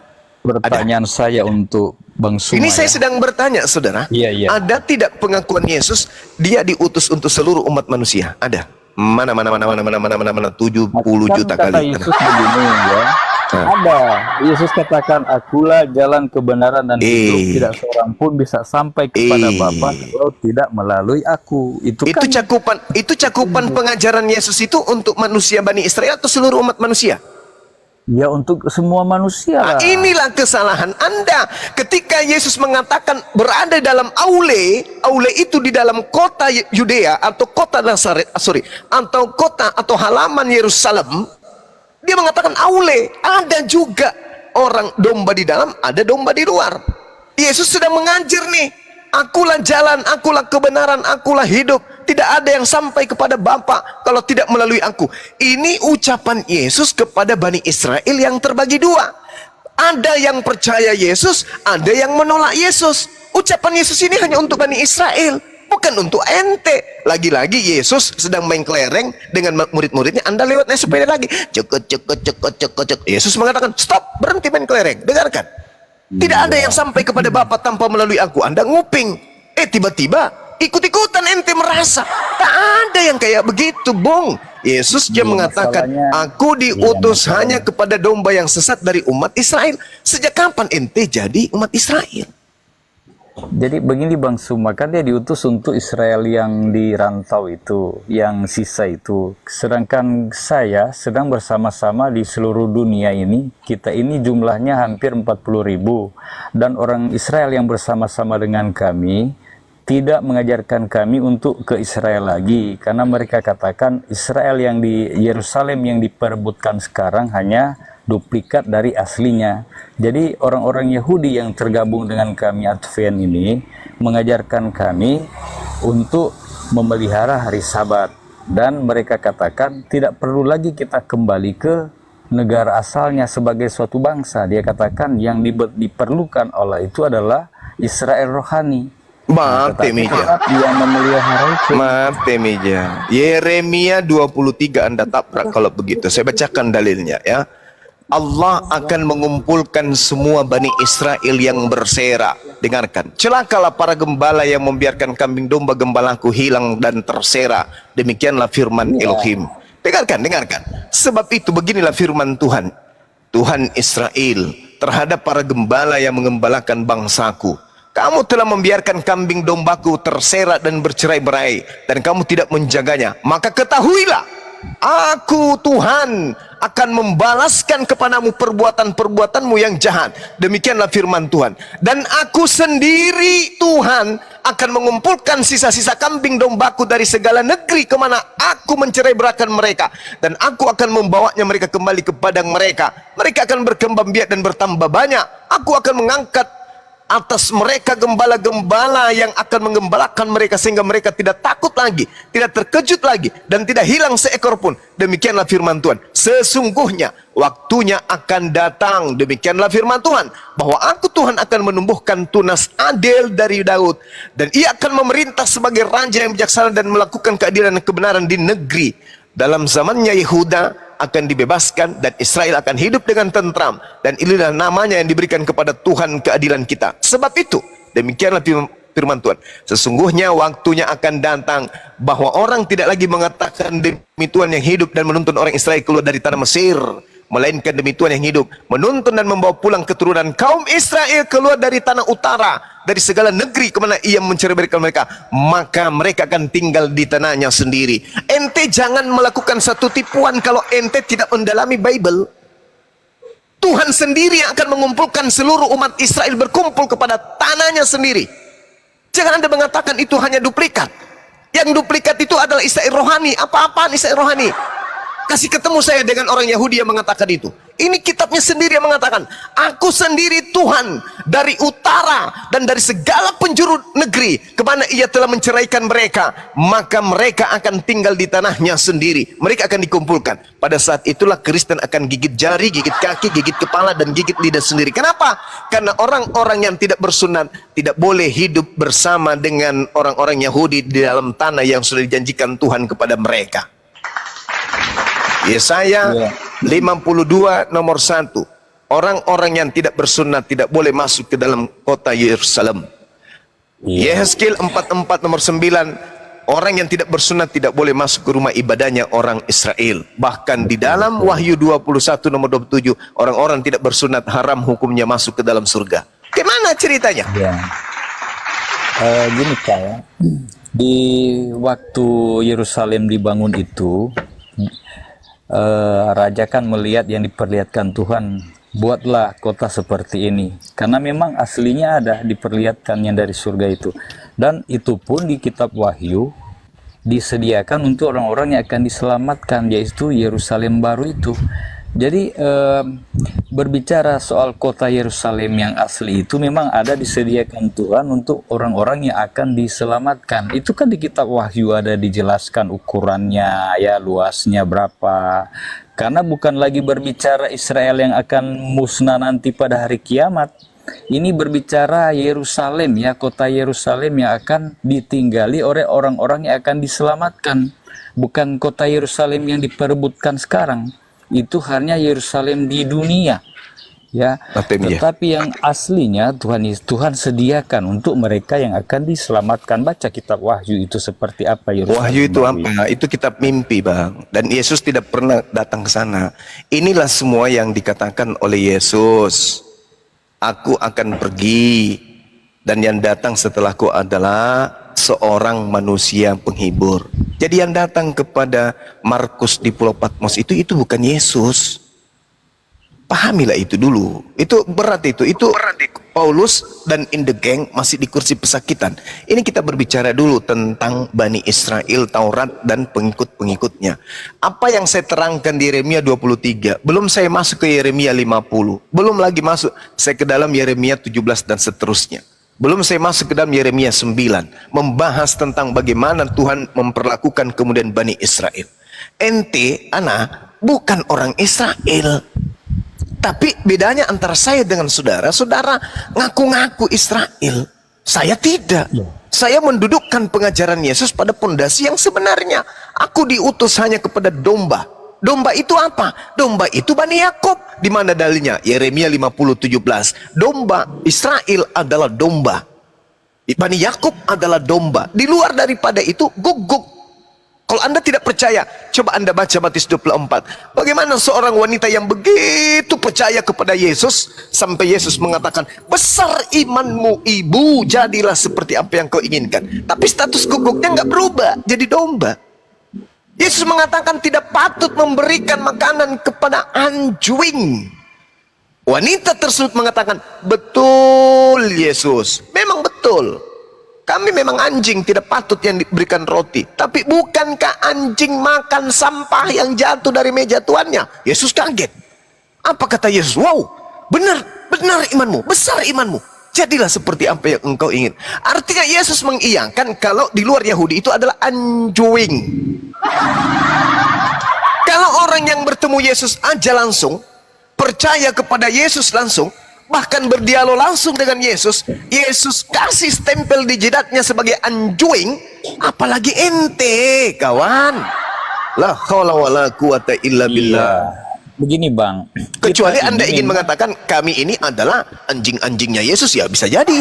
Pertanyaan saya untuk Bang Suma. Ini saya ya. sedang bertanya, saudara. Iya, iya. Ada tidak pengakuan Yesus dia diutus untuk seluruh umat manusia? Ada. Mana 70 Kan juta kata kali. Yesus begini ya. Ada. Yesus katakan, akulah jalan kebenaran dan hidup. Tidak seorang pun bisa sampai kepada Bapa kalau tidak melalui aku. Itu kan cakupan pengajaran Yesus itu untuk manusia Bani Israel atau seluruh umat manusia? ya untuk semua manusia Nah, lah. inilah kesalahan Anda. Ketika Yesus mengatakan berada dalam aule itu di dalam kota Yudea atau kota Nazaret, atau kota atau halaman Yerusalem, dia mengatakan aule. Ada juga orang domba di dalam, ada domba di luar. Yesus sedang mengajar nih, akulah jalan, akulah kebenaran, akulah hidup. Tidak ada yang sampai kepada Bapa kalau tidak melalui aku. Ini ucapan Yesus kepada Bani Israel yang terbagi dua. Ada yang percaya Yesus, ada yang menolak Yesus. Ucapan Yesus ini hanya untuk Bani Israel, bukan untuk ente. Lagi-lagi Yesus sedang main kelereng dengan murid-muridnya. Anda lewat naik sepeda lagi, cekut. Yesus mengatakan, stop, berhenti main kelereng. Dengarkan, tidak ada yang sampai kepada Bapa tanpa melalui aku. Anda nguping, tiba-tiba ikut-ikutan ente merasa. Tak ada yang kayak begitu, Bung. Yesus dia mengatakan, aku diutus hanya kepada domba yang sesat dari umat Israel. Sejak kapan ente jadi umat Israel? Jadi begini Bang Suma, kan dia diutus untuk Israel yang di rantau itu, yang sisa itu. Sedangkan saya sedang bersama-sama di seluruh dunia ini. Kita ini jumlahnya hampir 40.000. Dan orang Israel yang bersama-sama dengan kami tidak mengajarkan kami untuk ke Israel lagi, karena mereka katakan Israel yang di Yerusalem yang diperebutkan sekarang hanya duplikat dari aslinya. Jadi orang-orang Yahudi yang tergabung dengan kami Advent ini mengajarkan kami untuk memelihara hari Sabat, dan mereka katakan tidak perlu lagi kita kembali ke negara asalnya sebagai suatu bangsa. Dia katakan yang diperlukan Allah itu adalah Israel rohani. Mati meja. Yang memelihara itu. Mati meja. Yeremia 23 Anda tabrak kalau begitu. Saya bacakan dalilnya ya. Allah akan mengumpulkan semua Bani Israel yang bersera. Dengarkan. Celakalah para gembala yang membiarkan kambing domba gembalaku hilang dan tersera. Demikianlah firman Elohim. Dengarkan. Sebab itu beginilah firman Tuhan. Tuhan Israel terhadap para gembala yang mengembalakan bangsaku. Kamu telah membiarkan kambing dombaku terserak dan bercerai-berai, dan kamu tidak menjaganya. Maka ketahuilah, aku Tuhan akan membalaskan kepadamu perbuatan-perbuatanmu yang jahat. Demikianlah firman Tuhan. Dan aku sendiri Tuhan akan mengumpulkan sisa-sisa kambing dombaku dari segala negeri kemana aku mencerai-berakan mereka. Dan aku akan membawanya mereka kembali ke padang mereka. Mereka akan berkembang biak dan bertambah banyak. Aku akan mengangkat atas mereka gembala-gembala yang akan menggembalakan mereka sehingga mereka tidak takut lagi, tidak terkejut lagi, dan tidak hilang seekor pun. Demikianlah firman Tuhan. Sesungguhnya waktunya akan datang, demikianlah firman Tuhan, bahwa aku Tuhan akan menumbuhkan tunas adil dari Daud, dan ia akan memerintah sebagai raja yang bijaksana dan melakukan keadilan dan kebenaran di negeri. Dalam zamannya Yehuda akan dibebaskan dan Israel akan hidup dengan tentram, dan inilah namanya yang diberikan kepada Tuhan keadilan kita. Sebab itu demikianlah firman Tuhan, sesungguhnya waktunya akan datang bahwa orang tidak lagi mengatakan demi Tuhan yang hidup dan menuntun orang Israel keluar dari tanah Mesir, melainkan demi Tuhan yang hidup menuntun dan membawa pulang keturunan kaum Israel keluar dari tanah utara, dari segala negeri kemana ia menceritakan mereka, maka mereka akan tinggal di tanahnya sendiri. Ente jangan melakukan satu tipuan kalau ente tidak mendalami Bible. Tuhan sendiri yang akan mengumpulkan seluruh umat Israel berkumpul kepada tanahnya sendiri. Jangan Anda mengatakan itu hanya duplikat. Yang duplikat itu adalah Israel rohani. Apa-apaan Israel rohani? Kasih ketemu saya dengan orang Yahudi yang mengatakan itu. Ini kitabnya sendiri yang mengatakan, aku sendiri Tuhan dari utara dan dari segala penjuru negeri kemana ia telah menceraikan mereka, maka mereka akan tinggal di tanahnya sendiri. Mereka akan dikumpulkan. Pada saat itulah Kristen akan gigit jari, gigit kaki, gigit kepala, dan gigit lidah sendiri. Kenapa? Karena orang-orang yang tidak bersunat tidak boleh hidup bersama dengan orang-orang Yahudi di dalam tanah yang sudah dijanjikan Tuhan kepada mereka. Yesaya 52 nomor 1. Orang-orang yang tidak bersunat tidak boleh masuk ke dalam kota Yerusalem. Yehezkiel 44 nomor 9. Orang yang tidak bersunat tidak boleh masuk ke rumah ibadahnya orang Israel. Bahkan di dalam Wahyu 21 nomor 27, orang-orang tidak bersunat haram hukumnya masuk ke dalam surga. Gimana ceritanya? Ya. Gini Kak ya. Di waktu Yerusalem dibangun itu, raja kan melihat yang diperlihatkan Tuhan, buatlah kota seperti ini, karena memang aslinya ada diperlihatkan yang dari surga itu, dan itu pun di kitab Wahyu disediakan untuk orang-orang yang akan diselamatkan, yaitu Yerusalem baru itu. Jadi berbicara soal kota Yerusalem yang asli itu memang ada disediakan Tuhan untuk orang-orang yang akan diselamatkan. Itu kan di kitab Wahyu ada dijelaskan ukurannya, ya luasnya berapa. Karena bukan lagi berbicara Israel yang akan musnah nanti pada hari kiamat. Ini berbicara Yerusalem, ya kota Yerusalem yang akan ditinggali oleh orang-orang yang akan diselamatkan. Bukan kota Yerusalem yang diperebutkan sekarang. Itu hanya Yerusalem di dunia, ya. Tetapi yang aslinya Tuhan sediakan untuk mereka yang akan diselamatkan. Baca kitab Wahyu itu seperti apa Yerusalem. Wahyu itu apa? Itu kitab mimpi, Bang. Dan Yesus tidak pernah datang ke sana. Inilah semua yang dikatakan oleh Yesus. Aku akan pergi, dan yang datang setelahku adalah seorang manusia penghibur. Jadi yang datang kepada Markus di Pulau Patmos itu bukan Yesus. Pahamilah itu dulu. Itu berat itu. Itu Paulus dan in the gang masih di kursi pesakitan. Ini kita berbicara dulu tentang Bani Israel, Taurat dan pengikut-pengikutnya. Apa yang saya terangkan di Yeremia 23, belum saya masuk ke Yeremia 50, belum lagi masuk saya ke dalam Yeremia 17 dan seterusnya. Belum saya masuk ke dalam Yeremia 9, membahas tentang bagaimana Tuhan memperlakukan kemudian Bani Israel. Ente, anak, bukan orang Israel. Tapi bedanya antara saya dengan saudara ngaku-ngaku Israel. Saya tidak. Saya mendudukkan pengajaran Yesus pada pondasi yang sebenarnya. Aku diutus hanya kepada domba. Domba itu apa? Domba itu Bani Yakub. Di mana dalilnya? Yeremia 50:17. Domba Israel adalah domba. Bani Yakub adalah domba. Di luar daripada itu guguk. Kalau Anda tidak percaya, coba Anda baca Matius 24. Bagaimana seorang wanita yang begitu percaya kepada Yesus sampai Yesus mengatakan, besar imanmu ibu, jadilah seperti apa yang kau inginkan. Tapi status guguknya nggak berubah, jadi domba. Yesus mengatakan tidak patut memberikan makanan kepada anjing. Wanita tersebut mengatakan, betul Yesus, memang betul. Kami memang anjing, tidak patut yang diberikan roti. Tapi bukankah anjing makan sampah yang jatuh dari meja tuannya? Yesus kaget. Apa kata Yesus? Wow, benar imanmu, besar imanmu. jadilah seperti apa yang engkau ingin. Artinya Yesus mengiyakan kalau di luar Yahudi itu adalah undoing. Kalau orang yang bertemu Yesus aja langsung, percaya kepada Yesus langsung, bahkan berdialog langsung dengan Yesus, Yesus kasih stempel di jidatnya sebagai undoing, apalagi ente, kawan. La haula wala quwata illa billah. Begini Bang, Kecuali kita Anda ini ingin memang- mengatakan kami ini adalah anjing-anjingnya Yesus, ya bisa jadi.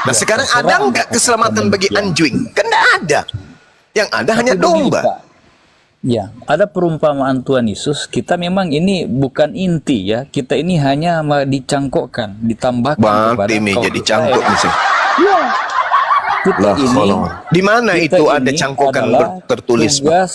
Nah sekarang terserah ada Anda nggak keselamatan bagi demikian. anjing? Kan nggak ada. Yang ada hanya Tapi begini, domba. Pak. Ya, ada perumpamaan Tuhan Yesus. Kita memang ini bukan inti ya. Kita ini hanya dicangkokkan, ditambahkan kepada Bang Timi kaum jadi Israel. cangkuk misalnya. Kita Lah, ini kalau di mana kita itu ada ini cangkokan adalah tertulis, Bang?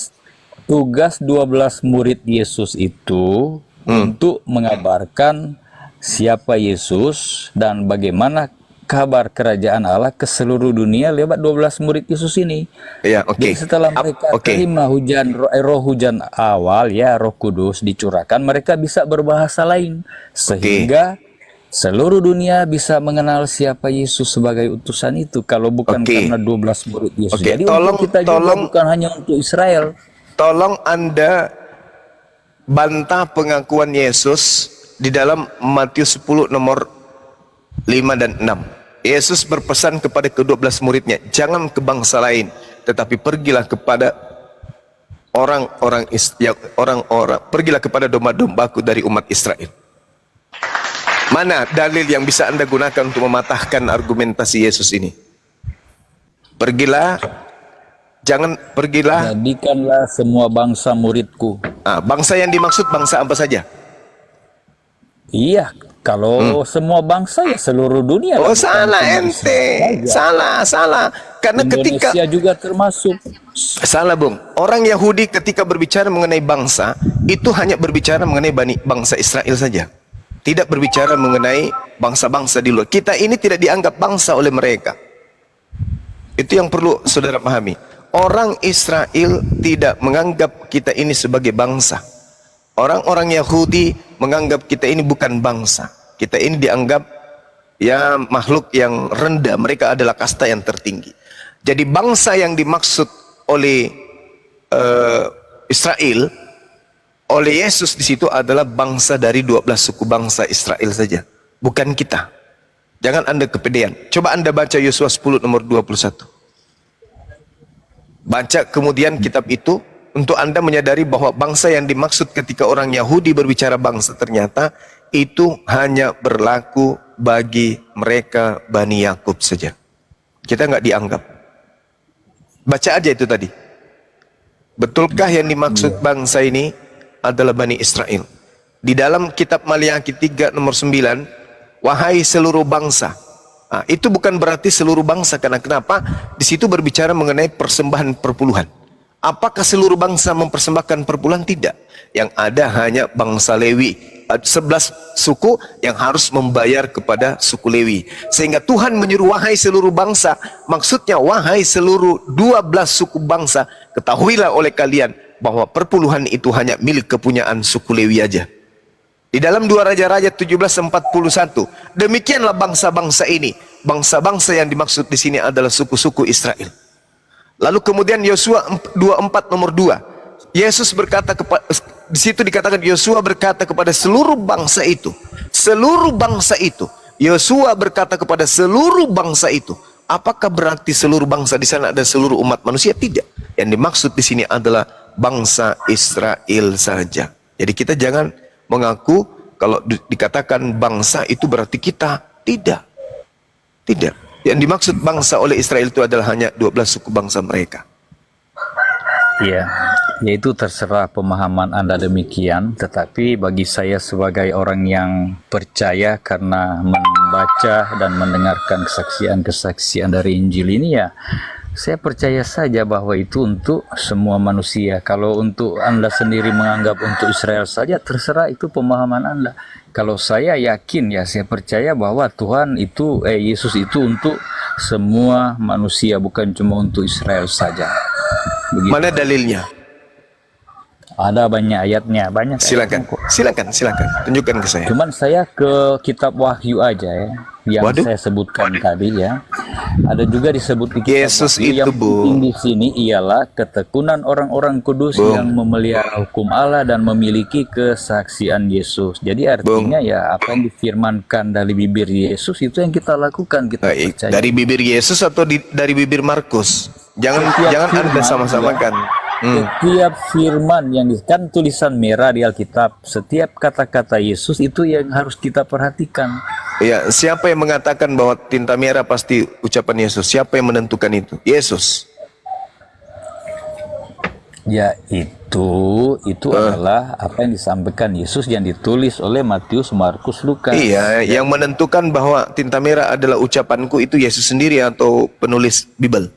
tugas 12 murid Yesus itu untuk mengabarkan siapa Yesus dan bagaimana kabar kerajaan Allah ke seluruh dunia lewat 12 murid Yesus ini. Ya, oke. Jadi setelah mereka Oke. terima roh hujan awal ya, Roh Kudus dicurahkan, mereka bisa berbahasa lain sehingga seluruh dunia bisa mengenal siapa Yesus sebagai utusan itu, kalau bukan Oke. karena 12 murid Yesus. Oke, Jadi tolong- untuk kita juga tolong- bukan hanya untuk Israel. Tolong Anda bantah pengakuan Yesus di dalam Matius 10 nomor 5 dan 6. Yesus berpesan kepada ke-12 muridnya, jangan ke bangsa lain, tetapi pergilah kepada pergilah kepada domba-dombaku dari umat Israel. Mana dalil yang bisa Anda gunakan untuk mematahkan argumentasi Yesus ini? Pergilah, Jadikanlah semua bangsa muridku. bangsa yang dimaksud bangsa apa saja? Iya, kalau semua bangsa ya seluruh dunia. Oh lah, bukan salah cuma ente, Israel saja. salah. Karena ketika Indonesia juga termasuk. salah Bung, orang Yahudi ketika berbicara mengenai bangsa itu hanya berbicara mengenai bangsa Israel saja, tidak berbicara mengenai bangsa-bangsa di luar. Kita ini tidak dianggap bangsa oleh mereka. Itu yang perlu saudara pahami. Orang Israel tidak menganggap kita ini sebagai bangsa. Orang-orang Yahudi menganggap kita ini bukan bangsa. Kita ini dianggap ya makhluk yang rendah. Mereka adalah kasta yang tertinggi. Jadi bangsa yang dimaksud oleh Israel oleh Yesus di situ adalah bangsa dari 12 suku bangsa Israel saja, bukan kita. Jangan Anda kepedean. Coba Anda baca Yosua 10 nomor 21. Baca kemudian kitab itu untuk Anda menyadari bahwa bangsa yang dimaksud ketika orang Yahudi berbicara bangsa ternyata itu hanya berlaku bagi mereka Bani Yakub saja. Kita nggak dianggap. Baca aja itu tadi. Betulkah yang dimaksud bangsa ini adalah Bani Israel? Di dalam kitab Maliaki 3 nomor 9, wahai seluruh bangsa. Nah, itu bukan berarti seluruh bangsa, karena kenapa? Di situ berbicara mengenai persembahan perpuluhan. Apakah seluruh bangsa mempersembahkan perpuluhan? Tidak. Yang ada hanya bangsa Lewi. 11 suku yang harus membayar kepada suku Lewi. Sehingga Tuhan menyuruh wahai seluruh bangsa. Maksudnya wahai seluruh 12 suku bangsa, ketahuilah oleh kalian bahwa perpuluhan itu hanya milik kepunyaan suku Lewi aja. Di dalam 2 Raja-Raja 17:41, demikianlah bangsa-bangsa ini. Bangsa-bangsa yang dimaksud di sini adalah suku-suku Israel. Lalu kemudian Yosua 24 nomor 2. Yesus berkata di situ dikatakan Yosua berkata kepada seluruh bangsa itu. Seluruh bangsa itu. Yosua berkata kepada seluruh bangsa itu. Apakah berarti seluruh bangsa di sana ada seluruh umat manusia? Tidak. Yang dimaksud di sini adalah bangsa Israel saja. Jadi kita jangan mengaku kalau dikatakan bangsa itu berarti kita. Tidak. Tidak. Yang dimaksud bangsa oleh Israel itu adalah hanya 12 suku bangsa mereka. Iya, yaitu terserah pemahaman Anda demikian, tetapi bagi saya sebagai orang yang percaya karena membaca dan mendengarkan kesaksian-kesaksian dari Injil ini ya, saya percaya saja bahwa itu untuk semua manusia. Kalau untuk Anda sendiri menganggap untuk Israel saja, terserah, itu pemahaman Anda. Kalau saya yakin ya, saya percaya bahwa Tuhan itu, Yesus itu untuk semua manusia, bukan cuma untuk Israel saja. Begitu. Mana dalilnya? Ada banyak ayatnya, banyak. Silakan, ayatnya kok. silakan tunjukkan ke saya. Cuman saya ke kitab Wahyu aja ya. yang Waduh. saya sebutkan tadi ya. Ada juga disebut di kitab Yesus Wahyu. itu, Yang penting Bung. di sini ialah ketekunan orang-orang kudus Bung. yang memelihara hukum Allah dan memiliki kesaksian Yesus. Jadi artinya ya apa yang difirmankan dari bibir Yesus itu yang kita lakukan, kita Baik, percaya. dari bibir Yesus atau dari bibir Markus? Jangan Setiap jangan Anda firman, sama-samakan. Setiap firman yang kan tulisan merah di Alkitab, setiap kata-kata Yesus itu yang harus kita perhatikan. Ya, siapa yang mengatakan bahwa tinta merah pasti ucapan Yesus? Siapa yang menentukan itu? Yesus. Ya itu adalah apa yang disampaikan Yesus yang ditulis oleh Matius, Markus, Lukas. Iya, yang menentukan bahwa tinta merah adalah ucapanku itu Yesus sendiri atau penulis Bible?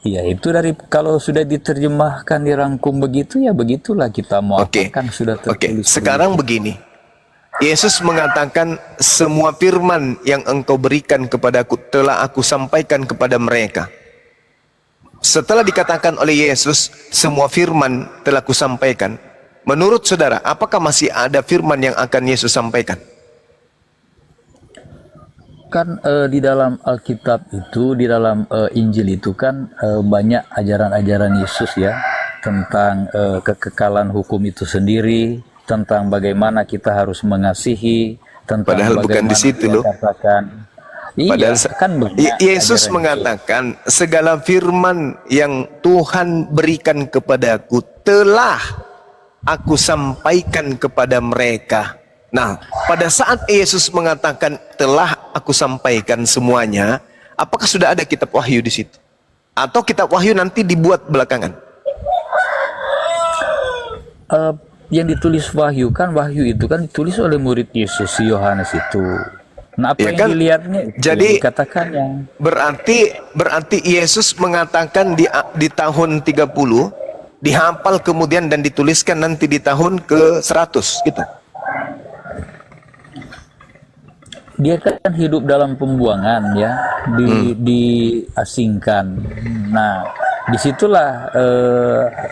Iya, itu dari kalau sudah diterjemahkan, dirangkum begitu ya begitulah kita mau Oke. apakan sudah Oke, tertulis. sekarang begini. Yesus mengatakan semua firman yang engkau berikan kepadaku telah aku sampaikan kepada mereka. Setelah dikatakan oleh Yesus semua firman telah kusampaikan, menurut saudara apakah masih ada firman yang akan Yesus sampaikan? Kan di dalam Alkitab itu, di dalam Injil itu kan banyak ajaran-ajaran Yesus ya, tentang kekekalan hukum itu sendiri, tentang bagaimana kita harus mengasihi, tentang Padahal bukan di bagaimana situ dia loh. katakan. Padahal Iya, kan banyak Yesus ajaran mengatakan segala firman yang Tuhan berikan kepadaku telah aku sampaikan kepada mereka. Nah, pada saat Yesus mengatakan telah aku sampaikan semuanya, apakah sudah ada kitab Wahyu di situ? Atau kitab Wahyu nanti dibuat belakangan? Yang ditulis Wahyu kan, Wahyu itu kan ditulis oleh murid Yesus, si Yohanes itu. Nah, apa Ya yang kan? dilihatnya itu Jadi dikatakan yang Berarti Yesus mengatakan di tahun 30 dihafal kemudian dan dituliskan nanti di tahun ke-100 gitu. dia kan hidup dalam pembuangan ya, diasingkan. Nah, disitulah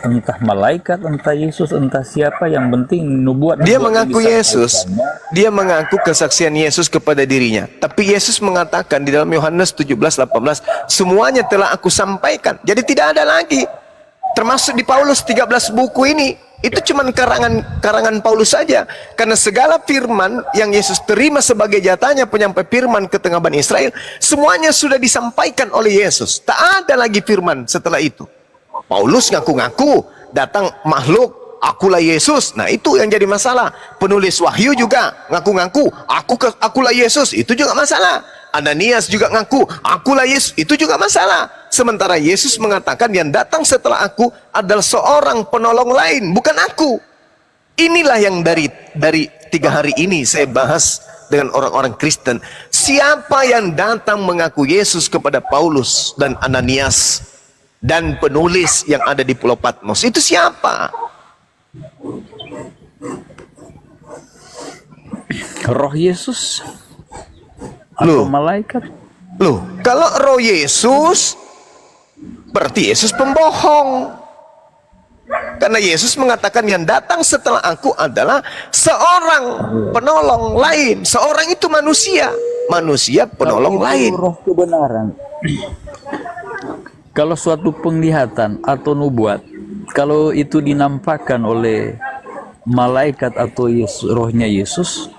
entah malaikat, entah Yesus, entah siapa, yang penting nubuat. Dia nubuat yang mengaku Yesus, disampaikannya. dia mengaku kesaksian Yesus kepada dirinya. Tapi Yesus mengatakan di dalam Yohanes 17:18, semuanya telah aku sampaikan. Jadi tidak ada lagi. Termasuk di Paulus 13 buku ini, itu cuma karangan Paulus saja. Karena segala firman yang Yesus terima sebagai jatahnya penyampai firman ke tengah Bani Israel, semuanya sudah disampaikan oleh Yesus. Tak ada lagi firman setelah itu. Paulus ngaku-ngaku datang makhluk, akulah Yesus. Nah, itu yang jadi masalah. Penulis Wahyu juga ngaku-ngaku, akulah Yesus. Itu juga masalah. Ananias juga ngaku, akulah Yesus. Itu juga masalah. Sementara Yesus mengatakan yang datang setelah aku adalah seorang penolong lain, bukan aku. Inilah yang dari 3 hari ini saya bahas dengan orang-orang Kristen. Siapa yang datang mengaku Yesus kepada Paulus dan Ananias dan penulis yang ada di Pulau Patmos? Itu siapa? Roh Yesus Loh. atau malaikat? Loh, kalau roh Yesus, berarti Yesus pembohong. Karena Yesus mengatakan yang datang setelah aku adalah seorang penolong lain. Seorang itu manusia. Manusia penolong Kalau itu lain. roh kebenaran. Kalau suatu penglihatan atau nubuat, kalau itu dinampakkan oleh malaikat atau rohnya Yesus,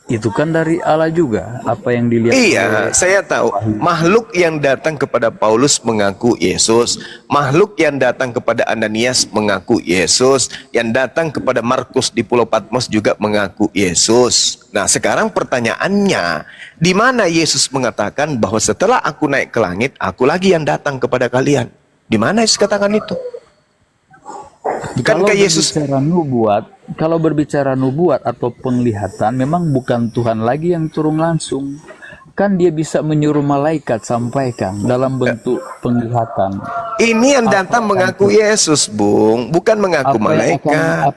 itu kan dari Allah juga, apa yang dilihat. Iya, saya tahu. Makhluk yang datang kepada Paulus mengaku Yesus. Makhluk yang datang kepada Ananias mengaku Yesus. Yang datang kepada Markus di Pulau Patmos juga mengaku Yesus. Nah, sekarang pertanyaannya, di mana Yesus mengatakan bahwa setelah aku naik ke langit, aku lagi yang datang kepada kalian? Di mana Yesus katakan itu? Bukankah Yesus Kalau berbicara nubuat atau penglihatan, memang bukan Tuhan lagi yang turun langsung. Kan dia bisa menyuruh malaikat sampaikan dalam bentuk penglihatan. ini yang datang mengaku Yesus, Bung, bukan mengaku malaikat.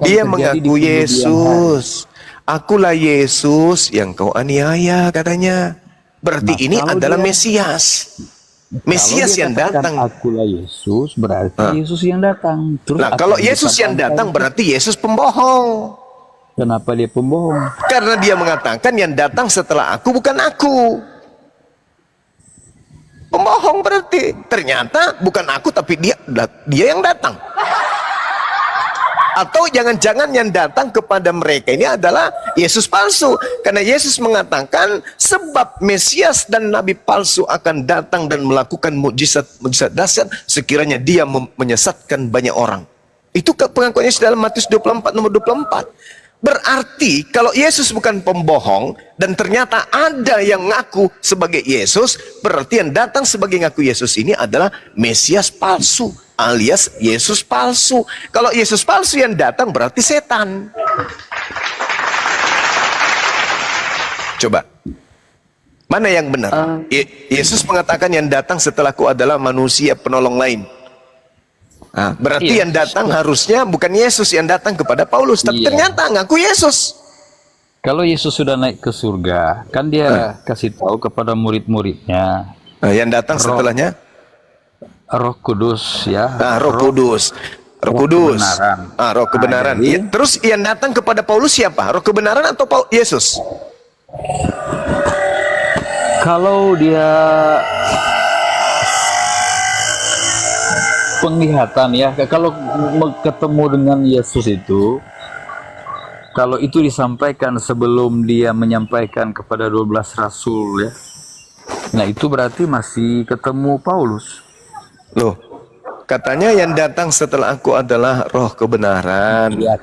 Dia mengaku Yesus. Akulah Yesus yang kau aniaya, katanya. Berarti ini adalah Mesias. Mesias yang datang. Akulah Yesus, berarti Yesus yang datang. Terus Nah, kalau Yesus yang datang berarti Yesus pembohong. Kenapa dia pembohong? Karena dia mengatakan yang datang setelah aku bukan aku. Pembohong berarti. Ternyata bukan aku tapi dia yang datang. Atau jangan-jangan yang datang kepada mereka ini adalah Yesus palsu. Karena Yesus mengatakan sebab Mesias dan Nabi palsu akan datang dan melakukan mukjizat-mukjizat dahsyat sekiranya dia menyesatkan banyak orang. Itu pengakuan Yesus dalam Matius 24 nomor 24. Berarti kalau Yesus bukan pembohong dan ternyata ada yang ngaku sebagai Yesus, berarti yang datang sebagai ngaku Yesus ini adalah Mesias palsu alias Yesus palsu. Kalau Yesus palsu yang datang berarti setan. Coba, mana yang benar? Yesus mengatakan yang datang setelahku adalah manusia penolong lain. Nah, berarti yang datang harusnya bukan Yesus yang datang kepada Paulus, tapi ternyata ngaku Yesus. Kalau Yesus sudah naik ke surga, kan dia kasih tahu kepada murid-muridnya. Yang datang setelahnya Roh Kudus, ya. Roh Kudus. Roh Kudus. Kebenaran. Roh kebenaran. Jadi, Terus yang datang kepada Paulus siapa? Roh kebenaran atau Yesus? kalau dia penglihatan ya, kalau ketemu dengan Yesus itu, kalau itu disampaikan sebelum dia menyampaikan kepada 12 rasul ya, nah itu berarti masih ketemu Paulus. Loh, katanya yang datang setelah aku adalah roh kebenaran. Ya,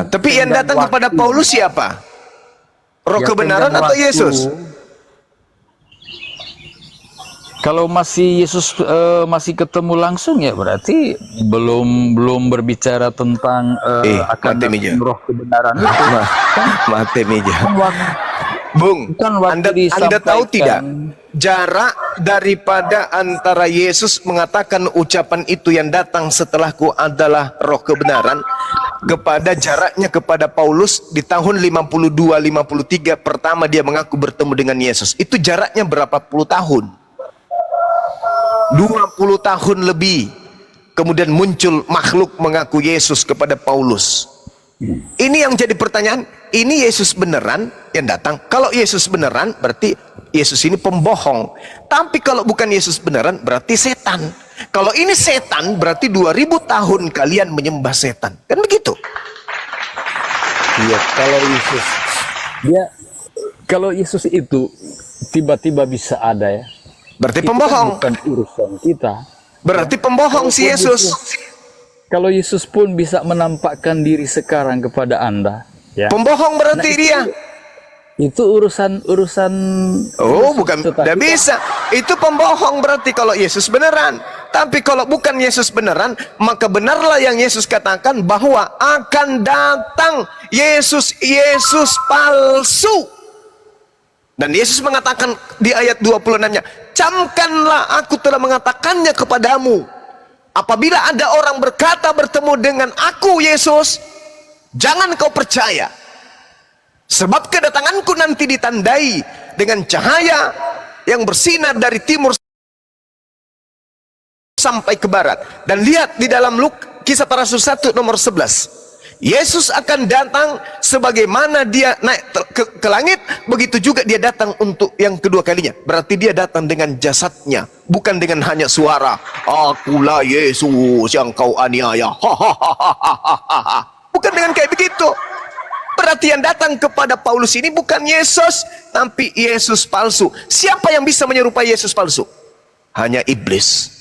Tapi yang datang kepada Paulus siapa? Roh kebenaran atau Yesus? Kalau masih Yesus masih ketemu langsung ya berarti belum berbicara tentang akan datang roh kebenaran itu. Mati meja. Bung, Anda tahu tidak jarak daripada antara Yesus mengatakan ucapan itu yang datang setelahku adalah roh kebenaran kepada jaraknya kepada Paulus di tahun 52-53 pertama dia mengaku bertemu dengan Yesus. Itu jaraknya berapa puluh tahun? 20 tahun lebih. Kemudian muncul makhluk mengaku Yesus kepada Paulus. Ini yang jadi pertanyaan, ini Yesus beneran yang datang? Kalau Yesus beneran berarti Yesus ini pembohong. Tapi kalau bukan Yesus beneran berarti setan. Kalau ini setan berarti 2000 tahun kalian menyembah setan. Kan begitu? Iya, kalau Yesus itu tiba-tiba bisa ada ya. Berarti Itu pembohong. kan bukan urusan kita. Berarti pembohong si Yesus. Kalau Yesus pun bisa menampakkan diri sekarang kepada Anda, ya. Pembohong berarti dia. Itu urusan Bukan, tidak bisa. Itu pembohong berarti kalau Yesus beneran. Tapi kalau bukan Yesus beneran, maka benarlah yang Yesus katakan bahwa akan datang Yesus palsu. Dan Yesus mengatakan di ayat 26-nya, camkanlah aku telah mengatakannya kepadamu. Apabila ada orang berkata bertemu dengan aku Yesus, jangan kau percaya. Sebab kedatanganku nanti ditandai dengan cahaya yang bersinar dari timur sampai ke barat. Dan lihat di dalam Kisah Para Rasul 1 nomor 11. Yesus akan datang sebagaimana dia naik ke langit, begitu juga dia datang untuk yang kedua kalinya. Berarti dia datang dengan jasadnya, bukan dengan hanya suara. Akulah Yesus yang kau aniaya. Bukan dengan kayak begitu. Berarti yang datang kepada Paulus ini bukan Yesus, tapi Yesus palsu. Siapa yang bisa menyerupai Yesus palsu? Hanya iblis.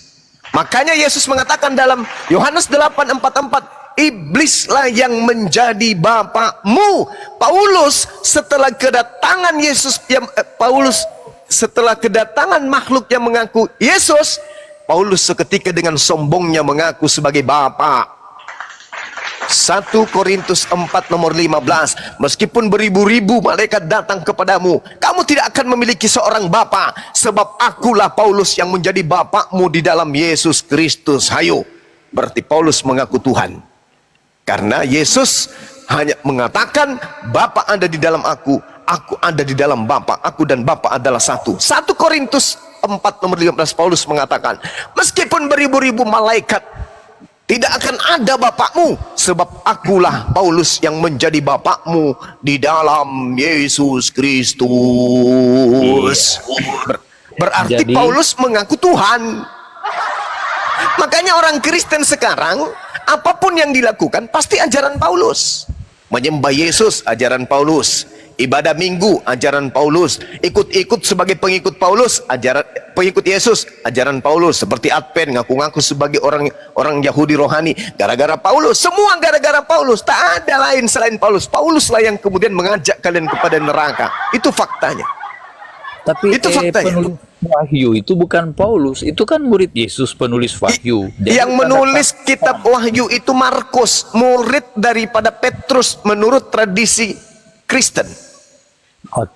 Makanya Yesus mengatakan dalam Yohanes 8:44, iblislah yang menjadi bapakmu. Paulus setelah kedatangan setelah kedatangan makhluk yang mengaku Yesus, Paulus seketika dengan sombongnya mengaku sebagai bapa. 1 Korintus 4 nomor 15, meskipun beribu-ribu malaikat datang kepadamu, kamu tidak akan memiliki seorang bapa, sebab akulah Paulus yang menjadi bapakmu di dalam Yesus Kristus. Hayo, berarti Paulus mengaku Tuhan. Karena Yesus hanya mengatakan Bapa ada di dalam aku ada di dalam Bapa, aku dan Bapa adalah satu. 1 Korintus 4 nomor 15 Paulus mengatakan, meskipun beribu-ribu malaikat Tidak akan ada bapakmu, sebab akulah Paulus yang menjadi bapakmu di dalam Yesus Kristus. Berarti Jadi- Paulus mengaku Tuhan. Makanya orang Kristen sekarang, apapun yang dilakukan pasti ajaran Paulus. Menyembah Yesus, ajaran Paulus. Ibadah minggu, ajaran Paulus. Ikut-ikut sebagai pengikut Paulus, ajaran pengikut Yesus, ajaran Paulus. Seperti Advent, ngaku-ngaku sebagai orang Yahudi rohani, gara-gara Paulus. Semua gara-gara Paulus. Tak ada lain selain Paulus. Pauluslah yang kemudian mengajak kalian kepada neraka. Itu faktanya. Tapi Itu faktanya. penulis Wahyu itu bukan Paulus, itu kan murid Yesus penulis Wahyu. Jadi Yang menulis kitab Wahyu itu Markus, murid daripada Petrus menurut tradisi Kristen.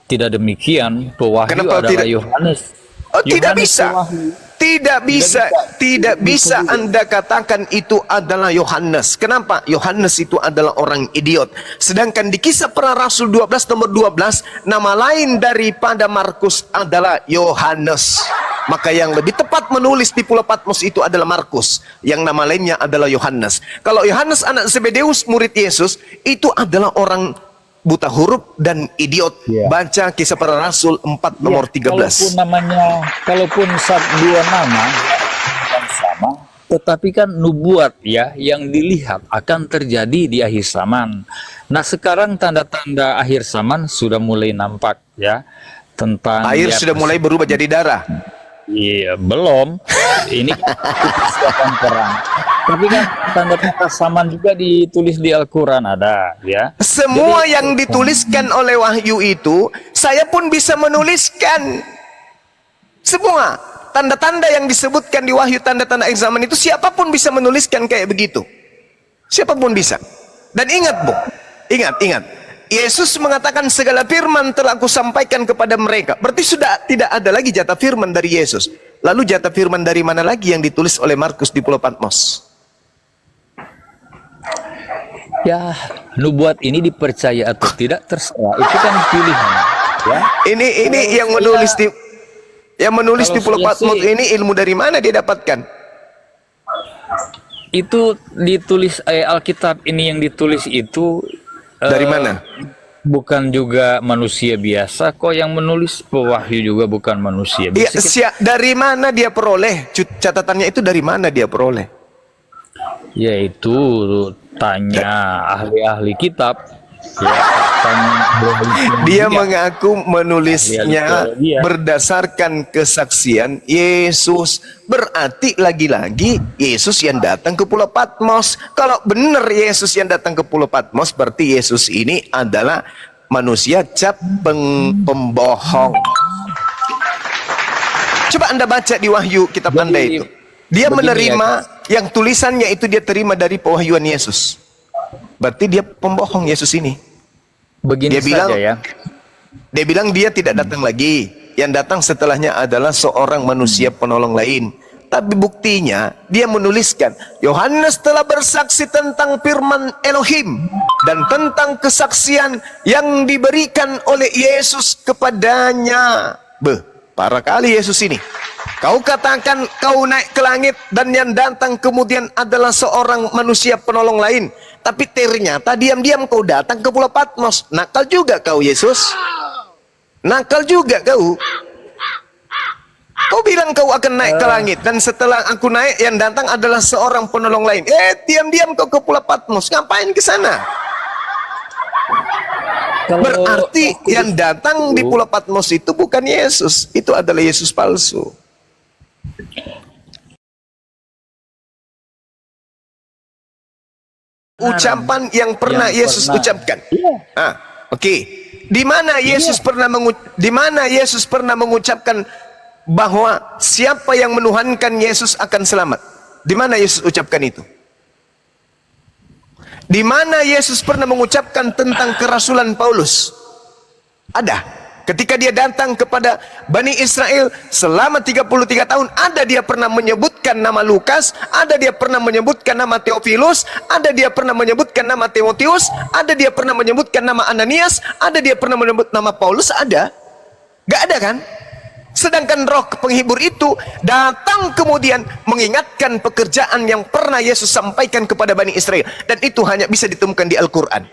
tidak demikian, pewahyu Kenapa adalah tidak? Yohanes. Oh, tidak Yohanes bisa. pewahyu. Tidak bisa Anda katakan itu adalah Yohanes. Kenapa? Yohanes itu adalah orang idiot. Sedangkan di Kisah Para Rasul 12 nomor 12, nama lain daripada Markus adalah Yohanes. Maka yang lebih tepat menulis di Pulau Patmos itu adalah Markus, yang nama lainnya adalah Yohanes. Kalau Yohanes anak Zebedeus murid Yesus, itu adalah orang buta huruf dan idiot. Baca Kisah Para Rasul 4 nomor 13. Kalaupun dua nama yang sama, tetapi kan nubuat ya yang dilihat akan terjadi di akhir zaman. Nah, sekarang tanda-tanda akhir zaman sudah mulai nampak ya, tentang Air ya, sudah mulai berubah jadi darah. Iya, belum. Ini kan persiapan perang. Tapi kan tanda-tanda zaman juga ditulis di Al-Quran ada, ya. Semua Jadi- yang dituliskan oleh Wahyu itu, saya pun bisa menuliskan. Semua tanda-tanda yang disebutkan di Wahyu, tanda-tanda akhir zaman itu, siapapun bisa menuliskan kayak begitu. Siapapun bisa. Dan ingat, Bu, ingat. Yesus mengatakan segala firman telah aku sampaikan kepada mereka. Berarti sudah tidak ada lagi jatah firman dari Yesus. Lalu jatah firman dari mana lagi yang ditulis oleh Markus di Pulau Patmos? Ya, nubuat ini dipercaya atau tidak terserah. Itu kan pilihan, ya. Ini yang menulis di Kalau Pulau saya Patmos sih- ini ilmu dari mana dia dapatkan? Itu ditulis Alkitab ini yang ditulis itu Dari mana? bukan juga manusia biasa kok yang menulis, pewahyu juga bukan manusia Iya, biasa. dari mana dia peroleh? Catatannya itu dari mana dia peroleh? Yaitu tanya ahli-ahli kitab, ya, tanya Dia mengaku menulisnya Iya. berdasarkan kesaksian Yesus. Berarti lagi-lagi Yesus yang datang ke Pulau Patmos. Kalau benar Yesus yang datang ke Pulau Patmos, berarti Yesus ini adalah manusia cap pembohong. Coba Anda baca di Wahyu kitab Jadi, Anda itu. Dia begini menerima yang tulisannya itu dia terima dari pewahyuan Yesus. Berarti dia pembohong Yesus ini. Begini Dia bilang- saja ya. Dia bilang dia tidak datang lagi. Yang datang setelahnya adalah seorang manusia penolong lain. Tapi buktinya dia menuliskan, Yohanes telah bersaksi tentang firman Elohim dan tentang kesaksian yang diberikan oleh Yesus kepadanya. Parah kali Yesus ini. Kau katakan kau naik ke langit dan yang datang kemudian adalah seorang manusia penolong lain. Tapi ternyata diam-diam kau datang ke Pulau Patmos. Nakal juga kau Yesus. Nakal juga kau. Kau bilang kau akan naik ke langit dan setelah aku naik yang datang adalah seorang penolong lain. Diam-diam kau ke Pulau Patmos. Ngapain ke sana? Kalau Berarti aku yang datang di Pulau Patmos itu bukan Yesus. Itu adalah Yesus palsu. Ucapan yang pernah Yesus ucapkan. Oke. Di mana Yesus pernah mengucapkan bahwa siapa yang menuhankan Yesus akan selamat? Di mana Yesus ucapkan itu? Di mana Yesus pernah mengucapkan tentang kerasulan Paulus? Ada. Ketika dia datang kepada Bani Israel selama 33 tahun, ada dia pernah menyebutkan nama Lukas, ada dia pernah menyebutkan nama Theophilus, ada dia pernah menyebutkan nama Timotius, ada dia pernah menyebutkan nama Ananias, ada dia pernah menyebut nama Paulus, ada? Gak ada kan? Sedangkan roh penghibur itu datang kemudian mengingatkan pekerjaan yang pernah Yesus sampaikan kepada Bani Israel. Dan itu hanya bisa ditemukan di Al-Quran.